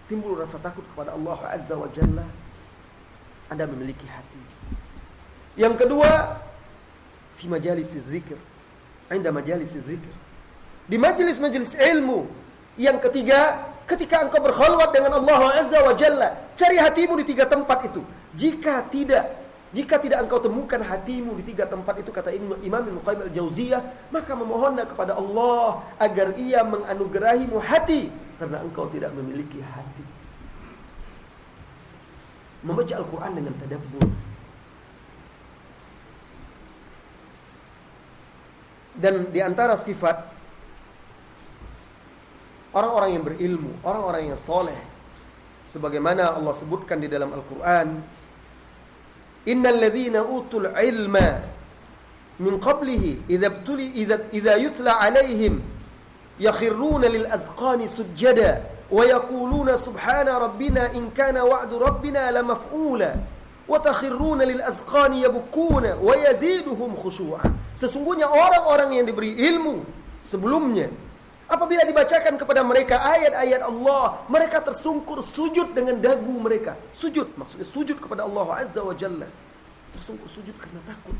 Speaker 1: timbul rasa takut kepada Allah Azza wa Jalla, Anda memiliki hati. Yang kedua, fi majalisiz zikr, 'inda majalisiz zikr, di majelis-majelis ilmu. Yang ketiga, ketika engkau berkhalwat dengan Allah Azza wa Jalla, cari hatimu di 3 tempat itu. Jika tidak engkau temukan hatimu di 3 tempat itu, kata Imam Ibnu Qayyim Al-Jauziyah, maka memohonlah kepada Allah agar Ia menganugerahimu hati, karena engkau tidak memiliki hati. Membaca Al-Quran dengan tadabbur. Dan di antara sifat orang-orang yang berilmu, orang-orang yang soleh, sebagaimana Allah sebutkan di dalam Al-Quran, innal ladzina utul ilma min qablihi idza yutla alaihim yakhirruna lil azqani sujada wa yaquluna subhana rabbina in kana wa'du rabbina lamaf'ula wa takhirruna lil azqani yabkuna wa yaziduhum khushu'a. Sesungguhnya orang-orang yang diberi ilmu sebelumnya, apabila dibacakan kepada mereka ayat-ayat Allah, mereka tersungkur sujud dengan dagu mereka. Sujud, maksudnya sujud kepada Allah Azza wa Jalla. Tersungkur sujud karena takut.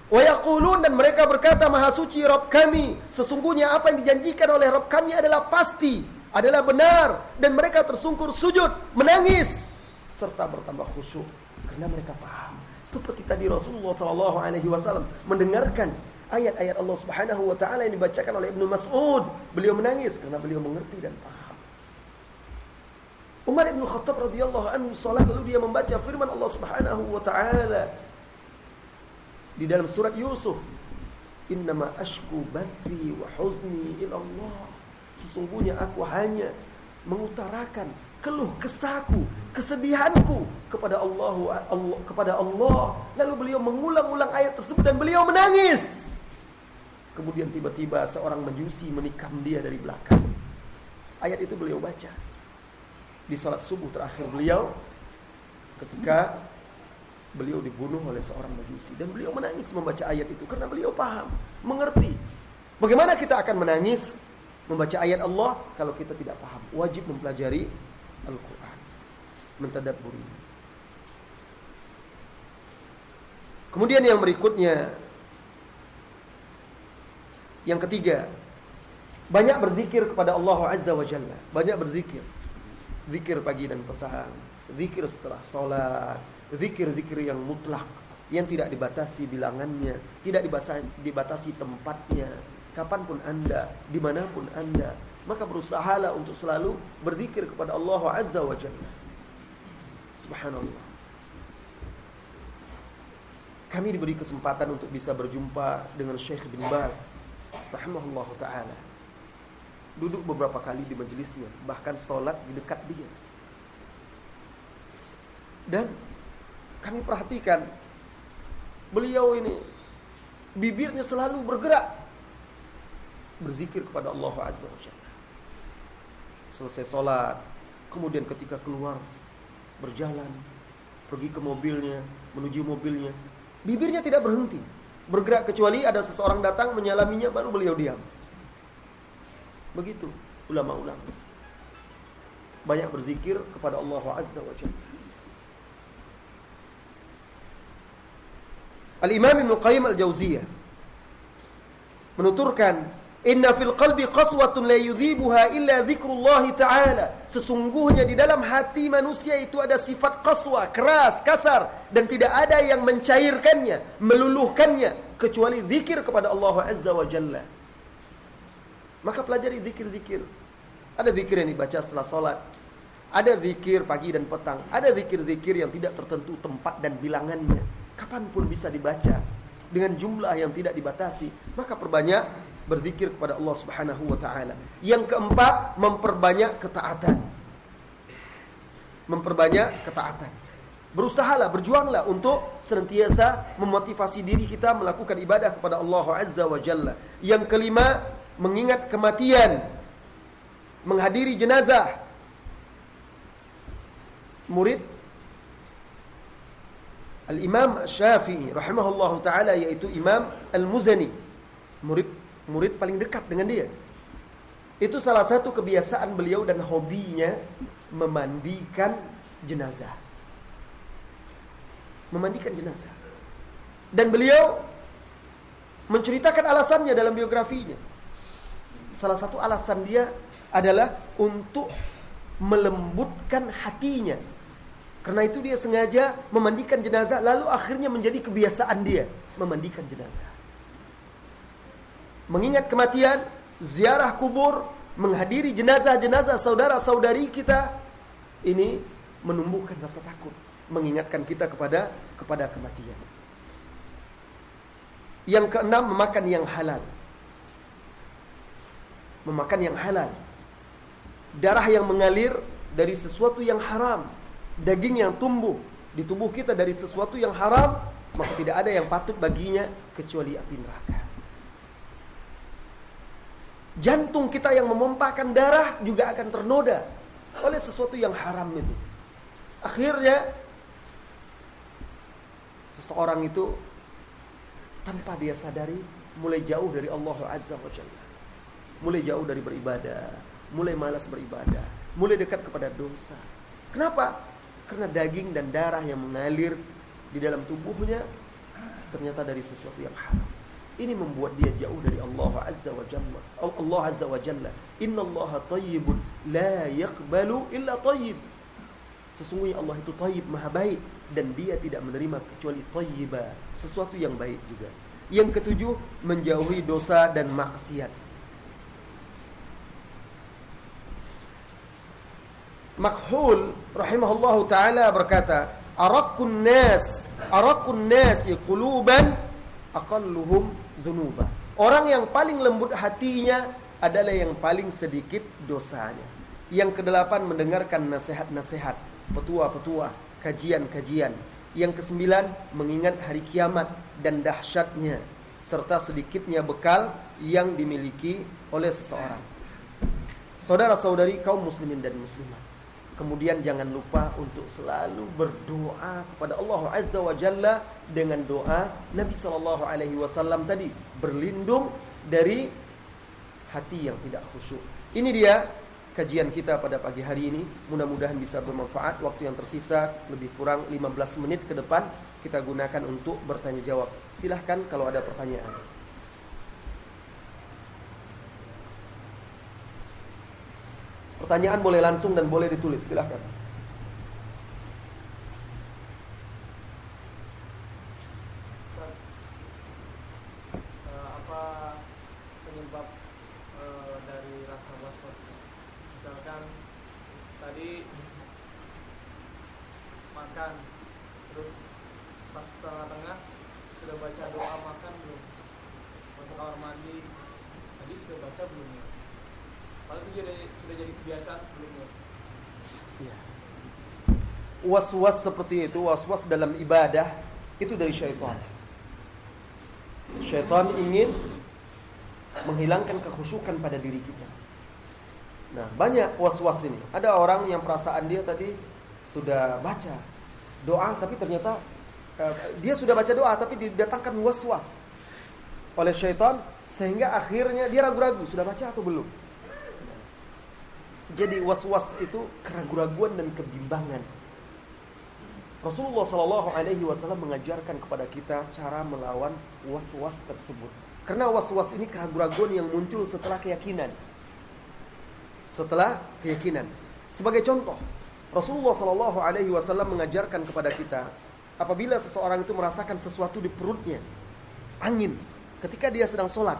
Speaker 1: Wa yaqulun, dan mereka berkata, Maha suci Rabb kami, sesungguhnya apa yang dijanjikan oleh Rabb kami adalah pasti, adalah benar. Dan mereka tersungkur sujud, menangis, serta bertambah khusyuk karena mereka paham. Seperti tadi Rasulullah SAW mendengarkan ayat-ayat Allah Subhanahu wa taala yang dibacakan oleh Ibnu Mas'ud, beliau menangis karena beliau mengerti dan paham. Umar bin Khattab radhiyallahu anhu salat, lalu dia membaca firman Allah Subhanahu wa taala di dalam surat Yusuf, innama ashku bathi wa huzni ila Allah. Sesungguhnya aku hanya mengutarakan keluh kesahku, kesedihanku kepada Allah. Lalu beliau mengulang-ulang ayat tersebut dan beliau menangis. Kemudian tiba-tiba seorang majusi menikam dia dari belakang. Ayat itu beliau baca di salat subuh terakhir beliau, ketika beliau dibunuh oleh seorang majusi. Dan beliau menangis membaca ayat itu karena beliau paham, mengerti. Bagaimana kita akan menangis membaca ayat Allah kalau kita tidak paham? Wajib mempelajari Al-Quran, mentadabburi. Kemudian yang berikutnya, yang ketiga, banyak berzikir kepada Allah Azza wa Jalla. Banyak berzikir. Zikir pagi dan petang, zikir setelah salat, zikir-zikir yang mutlak, yang tidak dibatasi bilangannya, tidak dibatasi tempatnya. Kapanpun Anda, dimanapun Anda, maka berusahalah untuk selalu berzikir kepada Allah Azza wa Jalla. Subhanallah. Kami diberi kesempatan untuk bisa berjumpa dengan Syekh bin Baz rahimahullah ta'ala. Duduk beberapa kali di majelisnya, bahkan sholat di dekat dia. Dan kami perhatikan beliau ini bibirnya selalu bergerak berzikir kepada Allah Azza wa Jalla. selesai sholat, kemudian ketika keluar berjalan, pergi ke mobilnya, menuju mobilnya, bibirnya tidak berhenti bergerak kecuali ada seseorang datang menyalaminya, baru beliau diam. Begitu ulama-ulama banyak berzikir kepada Allah Azza wa Jalla. Al-Imam Ibnu Qayyim Al-Jauziyah menuturkan, inna fil qalbi qaswatun la yudhibuha illa dzikrullah ta'ala. Sesungguhnya di dalam hati manusia itu ada sifat qaswa, keras, kasar, dan tidak ada yang mencairkannya, meluluhkannya kecuali zikir kepada Allah Azza wa Jalla. Maka pelajari zikir-zikir. Ada zikir yang dibaca setelah salat, ada zikir pagi dan petang, ada zikir-zikir yang tidak tertentu tempat dan bilangannya, kapanpun bisa dibaca dengan jumlah yang tidak dibatasi. Maka perbanyak berzikir kepada Allah Subhanahu wa taala. Yang keempat, memperbanyak ketaatan. Memperbanyak ketaatan. Berusahalah, berjuanglah untuk senantiasa memotivasi diri kita melakukan ibadah kepada Allah Azza wa Jalla. Yang kelima, mengingat kematian, menghadiri jenazah. Murid Al-Imam Syafi'i rahimahullahu taala, yaitu Imam Al-Muzani, murid paling dekat dengan dia. Itu salah satu kebiasaan beliau dan hobinya memandikan jenazah. Memandikan jenazah. Dan beliau menceritakan alasannya dalam biografinya. Salah satu alasan dia adalah untuk melembutkan hatinya. Karena itu dia sengaja memandikan jenazah, lalu akhirnya menjadi kebiasaan dia memandikan jenazah. Mengingat kematian, ziarah kubur, menghadiri jenazah-jenazah saudara-saudari kita, ini menumbuhkan rasa takut, mengingatkan kita kepada kematian. Yang keenam, memakan yang halal. Memakan yang halal. Darah yang mengalir dari sesuatu yang haram, daging yang tumbuh di tubuh kita dari sesuatu yang haram, maka tidak ada yang patut baginya kecuali api neraka. Jantung kita yang memompahkan darah juga akan ternoda oleh sesuatu yang haram itu. Akhirnya seseorang itu tanpa dia sadari mulai jauh dari Allah Azza wa Jalla. Mulai jauh dari beribadah, mulai malas beribadah, mulai dekat kepada dosa. Kenapa? Karena daging dan darah yang mengalir di dalam tubuhnya ternyata dari sesuatu yang haram. Ini membuat dia jauh dari Allah Azza wa Jalla. Allah Azza wa Jalla, innallaha thayyibun la yaqbalu illa thayyib. Sesungguhnya Allah itu thayyib, maha baik, dan dia tidak menerima kecuali thayyiba, sesuatu yang baik juga. Yang ketujuh, menjauhi dosa dan maksiat. Makhul rahimahullahu taala berkata, Araqqun nasi quluban aqalluhum dhunuba. Orang yang paling lembut hatinya adalah yang paling sedikit dosanya. Yang kedelapan, mendengarkan nasihat-nasihat, petua-petua, kajian-kajian. Yang kesembilan, mengingat hari kiamat dan dahsyatnya serta sedikitnya bekal yang dimiliki oleh seseorang. Saudara-saudari kaum muslimin dan muslimat, kemudian jangan lupa untuk selalu berdoa kepada Allah Azza wa Jalla dengan doa Nabi SAW tadi, berlindung dari hati yang tidak khusyuk. Ini dia kajian kita pada pagi hari ini. Mudah-mudahan bisa bermanfaat. Waktu yang tersisa lebih kurang 15 menit ke depan kita gunakan untuk bertanya jawab. Silahkan kalau ada pertanyaan. Pertanyaan boleh langsung dan boleh ditulis, silahkan.
Speaker 2: Apa penyebab dari rasa was-was? Misalkan tadi makan, terus pas tengah-tengah sudah baca doa makan belum? Masuk kamar mandi, tadi sudah baca belum ya? Kalau itu sudah jadi kebiasaan sebelumnya.
Speaker 1: Ya. Was-was seperti itu, was-was dalam ibadah, itu dari syaitan. Syaitan ingin menghilangkan kekhusyukan pada diri kita. Nah, banyak was-was ini. Ada orang yang perasaan dia tadi sudah baca doa, tapi ternyata dia sudah baca doa, tapi didatangkan was-was oleh syaitan, sehingga akhirnya dia ragu-ragu, sudah baca atau belum. Jadi was-was itu keraguan-raguan dan kebimbangan. Rasulullah SAW mengajarkan kepada kita cara melawan was-was tersebut. Karena was-was ini keraguan-raguan yang muncul setelah keyakinan. Sebagai contoh, Rasulullah SAW mengajarkan kepada kita, apabila seseorang itu merasakan sesuatu di perutnya, angin, ketika dia sedang sholat,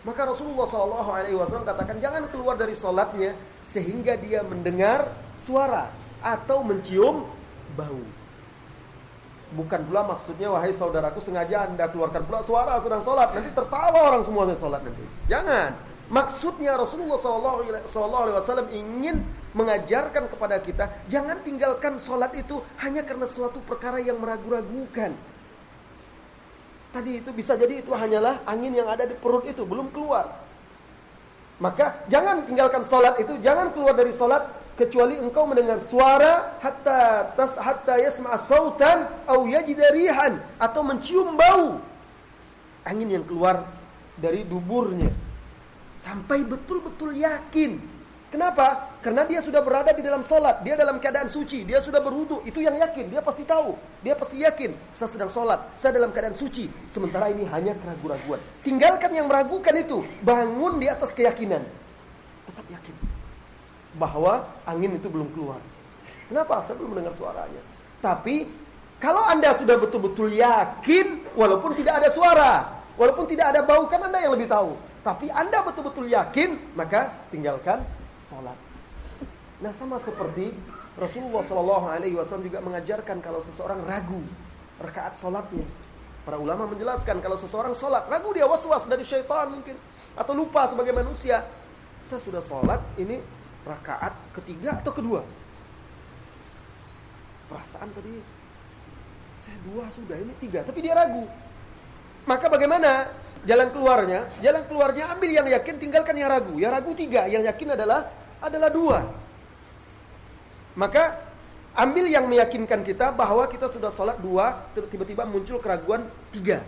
Speaker 1: maka Rasulullah SAW katakan jangan keluar dari sholatnya sehingga dia mendengar suara atau mencium bau. Bukan pula maksudnya, wahai saudaraku, sengaja Anda keluarkan pula suara sedang sholat, nanti tertawa orang semuanya sholat nanti. Jangan. Maksudnya Rasulullah SAW ingin mengajarkan kepada kita, jangan tinggalkan sholat itu hanya karena suatu perkara yang meragu-ragukan. Tadi itu bisa jadi itu hanyalah angin yang ada di perut itu, belum keluar. Maka jangan tinggalkan sholat itu, jangan keluar dari sholat kecuali engkau mendengar suara hatta yasma'a sautan aw yajida rihan, atau mencium bau angin yang keluar dari duburnya, sampai betul-betul yakin. Kenapa? Karena dia sudah berada di dalam sholat, dia dalam keadaan suci, dia sudah berwudu, itu yang yakin, dia pasti tahu, dia pasti yakin, saya sedang sholat, saya dalam keadaan suci. Sementara ini hanya keraguan-raguan. Tinggalkan yang meragukan itu, bangun di atas keyakinan. Tetap yakin bahwa angin itu belum keluar. Kenapa? Saya belum mendengar suaranya. Tapi kalau Anda sudah betul-betul yakin, walaupun tidak ada suara, walaupun tidak ada bau, kan Anda yang lebih tahu. Tapi Anda betul-betul yakin, maka tinggalkan sholat. Nah, sama seperti Rasulullah SAW juga mengajarkan kalau seseorang ragu rakaat sholatnya. Para ulama menjelaskan kalau seseorang sholat ragu, dia was-was dari syaitan mungkin, atau lupa sebagai manusia. Saya sudah sholat, ini rakaat ketiga atau kedua. Perasaan tadi saya 2 sudah, ini 3, tapi dia ragu. Maka bagaimana jalan keluarnya? Jalan keluarnya ambil yang yakin, tinggalkan yang ragu. Yang ragu 3, yang yakin adalah 2. Maka ambil yang meyakinkan kita bahwa kita sudah sholat 2, tiba-tiba muncul keraguan 3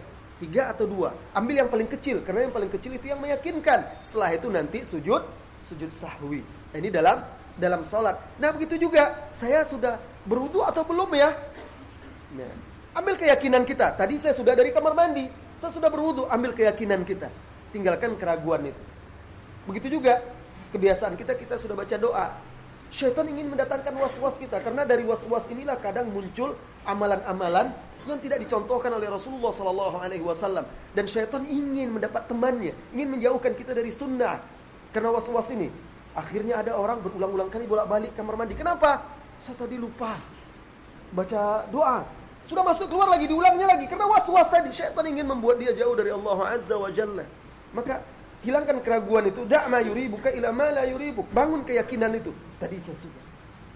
Speaker 1: atau 2. Ambil yang paling kecil, karena yang paling kecil itu yang meyakinkan. Setelah itu nanti sujud sahwi. Ini dalam sholat. Nah, begitu juga, saya sudah berwudu atau belum ya? Nah, ambil keyakinan kita. Tadi saya sudah dari kamar mandi, saya sudah berwudu, ambil keyakinan kita. Tinggalkan keraguan itu. Begitu juga kebiasaan kita sudah baca doa. Syaitan ingin mendatangkan was-was kita, karena dari was-was inilah kadang muncul amalan-amalan yang tidak dicontohkan oleh Rasulullah SAW. Dan syaitan ingin mendapat temannya, ingin menjauhkan kita dari sunnah. Karena was-was ini, akhirnya ada orang berulang-ulang kali bolak-balik kamar mandi. Kenapa? Saya tadi lupa baca doa. Sudah masuk keluar lagi, diulangnya lagi. Karena was-was tadi, syaitan ingin membuat dia jauh dari Allah Azza wa Jalla. Maka hilangkan keraguan itu. Da' ma yuribuka ila ma la yuribuk. Bangun keyakinan itu. Tadi saya sudah.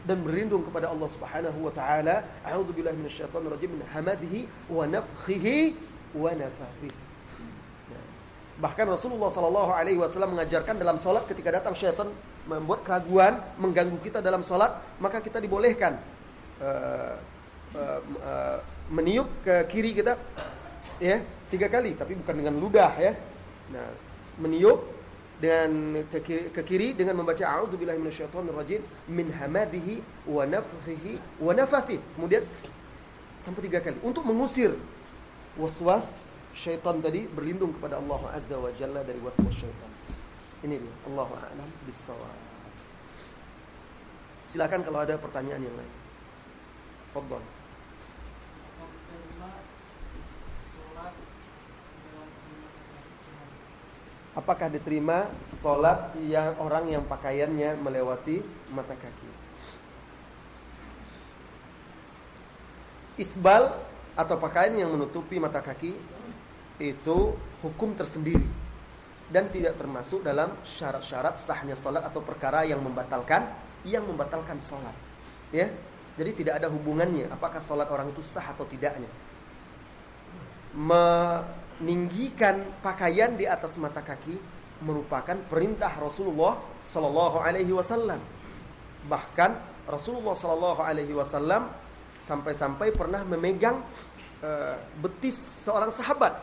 Speaker 1: Dan berlindung kepada Allah Subhanahu wa taala. A'udzubillahi minasyaitonir rajim, min hamadihi wa nafthihi wa nafathihi. Bahkan Rasulullah SAW mengajarkan dalam sholat, ketika datang syaitan membuat keraguan, mengganggu kita dalam sholat, maka kita dibolehkan meniup ke kiri kita, ya, 3 kali, tapi bukan dengan ludah, ya. Nah, meniup dengan ke kiri dengan membaca a'udzubillahi minasyaitonirrajim min hamadihi wa nafthihi wa nafathihi. Kemudian sampai 3 kali untuk mengusir waswas syaitan tadi, berlindung kepada Allah Azza wa Jalla dari waswas syaitan. Ini dia, Allahu a'lam bissawab. Silakan kalau ada pertanyaan yang lain. Fadhal. Apakah diterima sholat yang orang yang pakaiannya melewati mata kaki? Isbal atau pakaian yang menutupi mata kaki itu hukum tersendiri dan tidak termasuk dalam syarat-syarat sahnya sholat atau perkara yang membatalkan sholat. Ya, jadi tidak ada hubungannya apakah sholat orang itu sah atau tidaknya. Meninggikan pakaian di atas mata kaki merupakan perintah Rasulullah sallallahu alaihi wasallam. Bahkan Rasulullah sallallahu alaihi wasallam sampai-sampai pernah memegang betis seorang sahabat.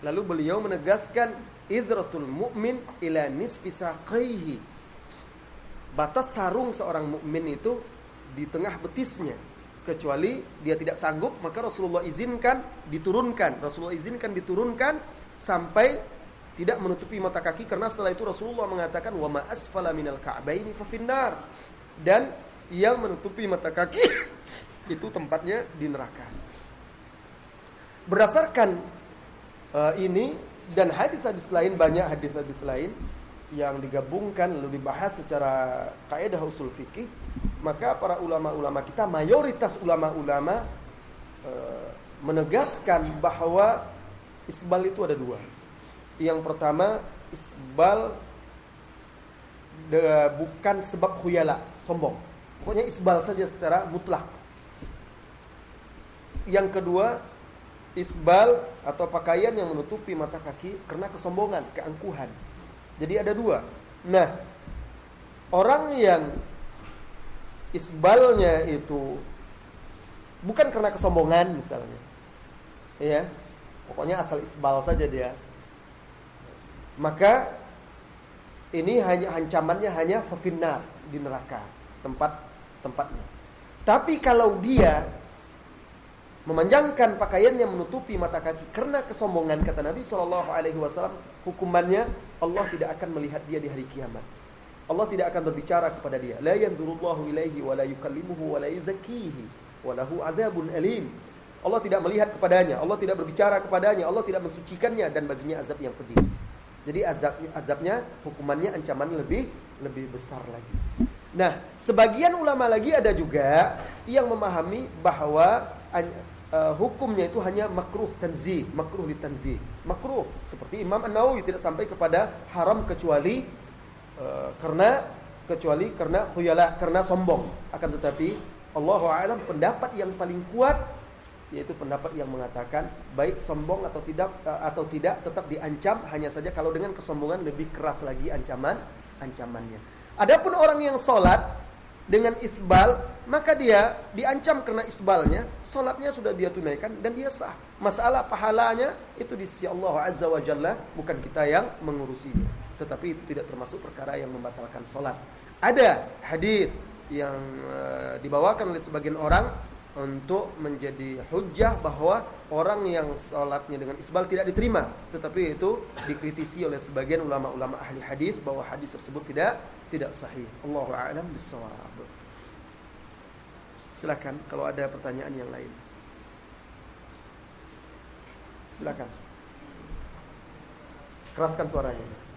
Speaker 1: Lalu beliau menegaskan idratul mu'min ila nisfi saqaihi. Batas sarung seorang mukmin itu di tengah betisnya. Kecuali dia tidak sanggup, maka Rasulullah izinkan diturunkan sampai tidak menutupi mata kaki, karena setelah itu Rasulullah mengatakan wa ma asfala minal ka'baini fa finnar. Dan yang menutupi mata kaki itu tempatnya di neraka. Berdasarkan ini dan hadis-hadis lain, banyak hadis-hadis lain yang digabungkan lalu dibahas secara kaidah usul fikih, maka para ulama-ulama kita, mayoritas ulama-ulama menegaskan bahwa isbal itu ada dua. Yang pertama, isbal bukan sebab khuyala, sombong. Pokoknya isbal saja secara mutlak. Yang kedua, isbal atau pakaian yang menutupi mata kaki karena kesombongan, keangkuhan. Jadi ada dua. Nah, orang yang isbalnya itu bukan karena kesombongan misalnya, ya, pokoknya asal isbal saja dia, maka ini hanya ancamannya hanya fafinnar, di neraka tempatnya. Tapi kalau dia memanjangkan pakaiannya menutupi mata kaki karena kesombongan, kata Nabi SAW, hukumannya Allah tidak akan melihat dia di hari kiamat. Allah tidak akan berbicara kepada dia. La yanzurullahu ilaihi wa la yukallimuhu wa la yuzakkihi wa lahu adzabun alim. Allah tidak melihat kepadanya, Allah tidak berbicara kepadanya, Allah tidak mensucikannya, dan baginya azab yang pedih. Jadi azabnya, hukumannya, ancamannya lebih besar lagi. Nah, sebagian ulama lagi ada juga yang memahami bahwa hukumnya itu hanya makruh tanzih, makruh litanzih. Makruh seperti Imam An-Nawawi tidak sampai kepada haram kecuali karena khuyala, karena sombong. Akan tetapi Allahu a'lam, pendapat yang paling kuat yaitu pendapat yang mengatakan baik sombong atau tidak tetap diancam, hanya saja kalau dengan kesombongan lebih keras lagi ancamannya. Adapun orang yang sholat dengan isbal, maka dia diancam karena isbalnya, sholatnya sudah dia tunaikan dan dia sah. Masalah pahalanya itu di sisi Allah Azza wa Jalla, bukan kita yang mengurusinya. Tetapi itu tidak termasuk perkara yang membatalkan sholat. Ada hadis yang dibawakan oleh sebagian orang untuk menjadi hujjah bahwa orang yang sholatnya dengan isbal tidak diterima. Tetapi itu dikritisi oleh sebagian ulama-ulama ahli hadis bahwa hadis tersebut tidak sahih. Allahu a'lam bissawab. Silakan kalau ada pertanyaan yang lain. Silakan. Keraskan suaranya.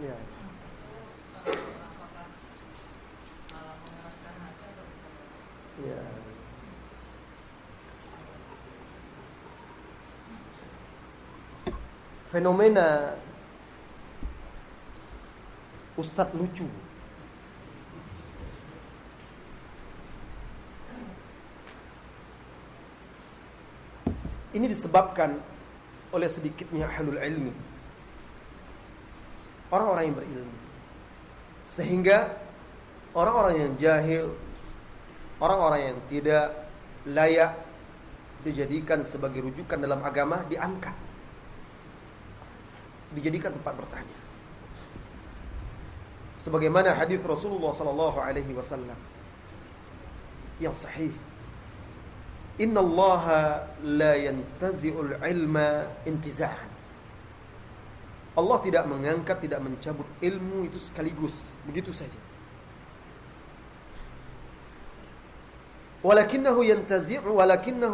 Speaker 1: Ya. Ya. Fenomena Ustadz lucu ini disebabkan oleh sedikitnya ahlul ilmi, orang-orang yang berilmu, sehingga orang-orang yang jahil, orang-orang yang tidak layak dijadikan sebagai rujukan dalam agama diangkat, dijadikan tempat bertanya. Sebagaimana hadis Rasulullah sallallahu alaihi wasallam yang sahih, innallaha la yantazi'ul ilma intiza'an. Allah tidak mengangkat, tidak mencabut ilmu itu sekaligus, begitu saja. Walakinnahu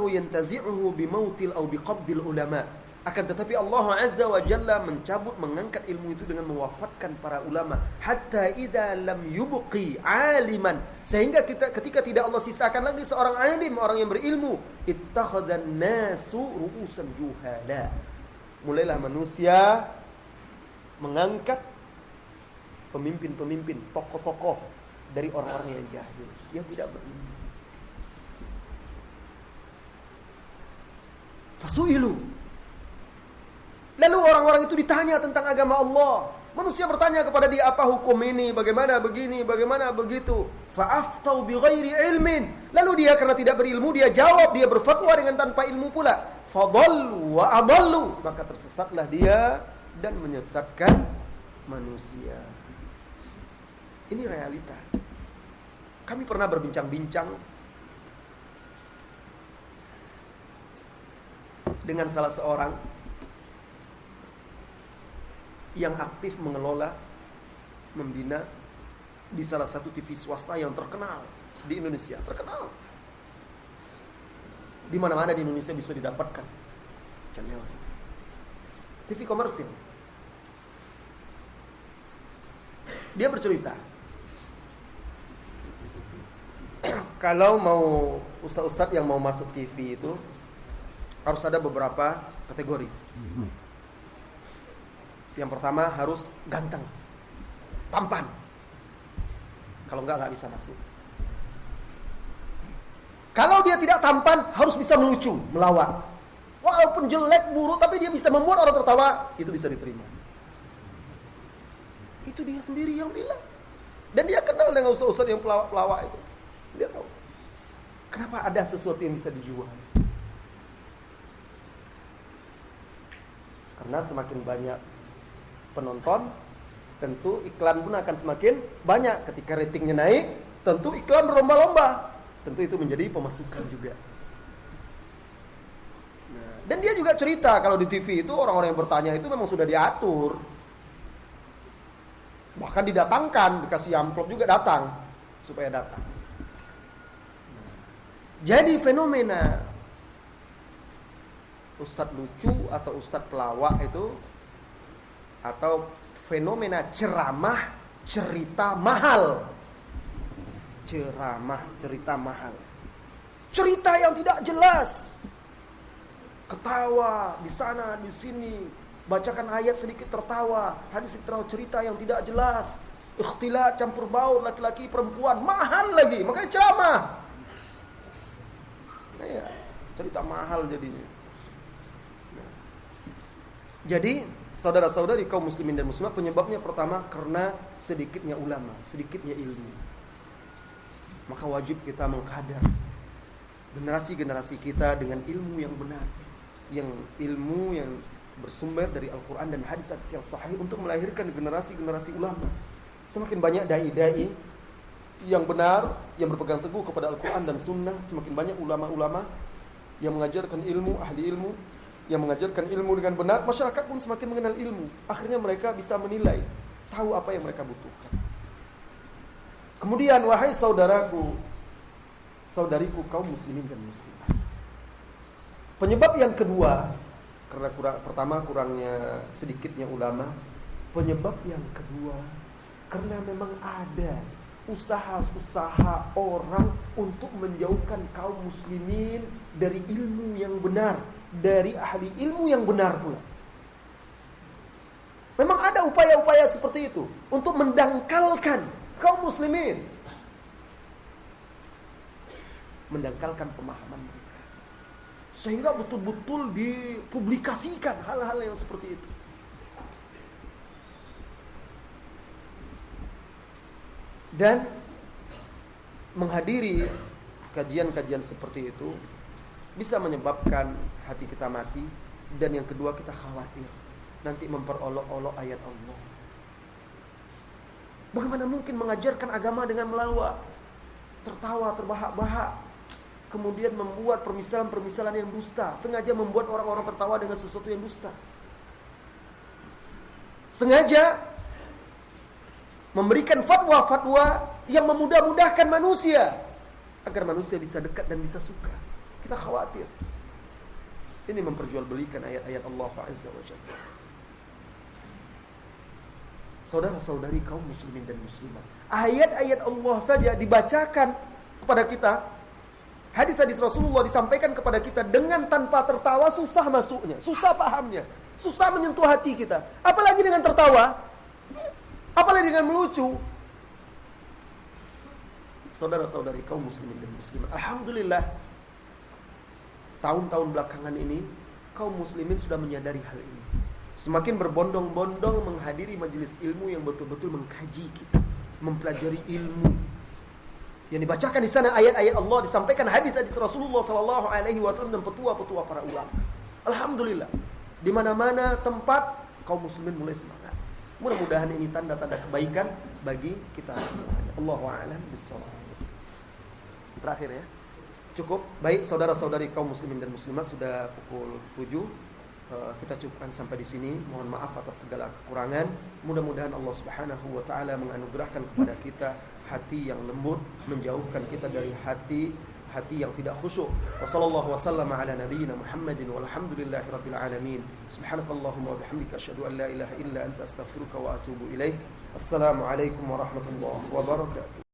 Speaker 1: yantazi'uhu bimautil aw biqabdil ulama. Akan tetapi Allah Azza wa Jalla mencabut, mengangkat ilmu itu dengan mewafatkan para ulama. Hatta idza lam yubqi aliman, sehingga ketika tidak Allah sisakan lagi seorang alim, orang yang berilmu, ittakhadhan nasu ru'usan juhala. mulailah manusia mengangkat pemimpin-pemimpin, tokoh-tokoh dari orang-orang yang jahil, yang tidak berilmu. Fasu'ilu. Lalu orang-orang itu ditanya tentang agama Allah. Manusia bertanya kepada dia, apa hukum ini, bagaimana begini, bagaimana begitu. Fa'aftau bighairi ilmin. Lalu dia karena tidak berilmu, dia jawab, dia berfatwa dengan tanpa ilmu pula. Fadallu wa adallu. Maka tersesatlah dia dan menyesatkan manusia. Ini realita. Kami pernah berbincang-bincang dengan salah seorang yang aktif mengelola, membina di salah satu TV swasta yang terkenal di Indonesia, terkenal. Di mana-mana di Indonesia bisa didapatkan channel TV komersil. Dia bercerita, kalau mau ustaz-ustaz yang mau masuk TV itu harus ada beberapa kategori. Yang pertama harus ganteng, tampan. Kalau nggak bisa masuk. Kalau dia tidak tampan, harus bisa melucu, melawak. Walaupun jelek, buruk, tapi dia bisa membuat orang tertawa, itu bisa diterima. Itu dia sendiri yang bilang. Dan dia kenal dengan ustaz-ustaz yang pelawak itu. Dia tahu. Kenapa ada sesuatu yang bisa dijual? Karena semakin banyak penonton, tentu iklan pun akan semakin banyak. Ketika ratingnya naik, tentu iklan berlomba-lomba. Tentu itu menjadi pemasukan juga. Nah, dan dia juga cerita kalau di TV itu orang-orang yang bertanya itu memang sudah diatur. Bahkan didatangkan, dikasih amplop juga datang supaya datang. Jadi fenomena ustadz lucu atau ustadz pelawak itu, atau fenomena ceramah cerita mahal. Ceramah cerita mahal. Cerita yang tidak jelas. Ketawa di sana di sini, bacakan ayat sedikit tertawa, hadis tertawa, cerita yang tidak jelas. Ikhtilat campur baur laki-laki perempuan, mahal lagi, makanya ceramah. Nah, ya, cerita mahal jadinya. Jadi, saudara-saudari kaum muslimin dan muslimat, penyebabnya pertama karena sedikitnya ulama, sedikitnya ilmu. Maka wajib kita mengkader generasi-generasi kita dengan ilmu yang benar, yang ilmu yang bersumber dari Al-Quran dan hadis-hadis yang sahih untuk melahirkan generasi-generasi ulama. Semakin banyak dai-dai yang benar, yang berpegang teguh kepada Al-Quran dan Sunnah, semakin banyak ulama-ulama yang mengajarkan ilmu, ahli ilmu, yang mengajarkan ilmu dengan benar, masyarakat pun semakin mengenal ilmu. Akhirnya mereka bisa menilai, tahu apa yang mereka butuhkan. Kemudian, wahai saudaraku, saudariku kaum muslimin dan muslimat, penyebab yang kedua, karena pertama kurangnya sedikitnya ulama. Penyebab yang kedua, karena memang ada usaha-usaha orang untuk menjauhkan kaum muslimin dari ilmu yang benar, dari ahli ilmu yang benar pula. Memang ada upaya-upaya seperti itu untuk mendangkalkan kaum muslimin, mendangkalkan pemahaman mereka, sehingga betul-betul dipublikasikan hal-hal yang seperti itu. Dan menghadiri kajian-kajian seperti itu bisa menyebabkan hati kita mati. Dan yang kedua, kita khawatir nanti memperolok-olok ayat Allah. Bagaimana mungkin mengajarkan agama dengan melawak, tertawa, terbahak-bahak, kemudian membuat permisalan-permisalan yang dusta, sengaja membuat orang-orang tertawa dengan sesuatu yang dusta, sengaja memberikan fatwa-fatwa yang memudah-mudahkan manusia agar manusia bisa dekat dan bisa suka. Kita khawatir ini memperjualbelikan ayat-ayat Allah Azza wa Jalla. Saudara-saudari kaum muslimin dan muslimat, ayat-ayat Allah saja dibacakan kepada kita, hadis-hadis Rasulullah disampaikan kepada kita dengan tanpa tertawa, susah masuknya, susah pahamnya. susah menyentuh hati kita. Apalagi dengan tertawa, apalagi dengan melucu. Saudara-saudari kaum muslimin dan muslimat, alhamdulillah, tahun-tahun belakangan ini kaum muslimin sudah menyadari hal ini. Semakin berbondong-bondong menghadiri majelis ilmu yang betul-betul mengkaji kita, mempelajari ilmu. Yang dibacakan di sana ayat-ayat Allah, disampaikan hadis-hadis Rasulullah sallallahu alaihi wasallam dan petua-petua para ulama. Alhamdulillah, di mana-mana tempat kaum muslimin mulai semangat. Mudah-mudahan ini tanda-tanda kebaikan bagi kita semuanya. Allahu a'lam bissawab. Terakhir ya. Cukup. Baik saudara-saudari kaum muslimin dan muslimat, sudah pukul 7. Kita cukupkan sampai di sini. Mohon maaf atas segala kekurangan. Mudah-mudahan Allah Subhanahu wa taala menganugerahkan kepada kita hati yang lembut, menjauhkan kita dari hati yang tidak khusyuk. Wassallallahu wasallam ala nabiyyina Muhammadin walhamdulillahirabbil alamin. Subhanakallahumma wa bihamdika asyhadu an la ilaha illa anta astaghfiruka wa atubu ilaik. Assalamu alaikum warahmatullahi wabarakatuh.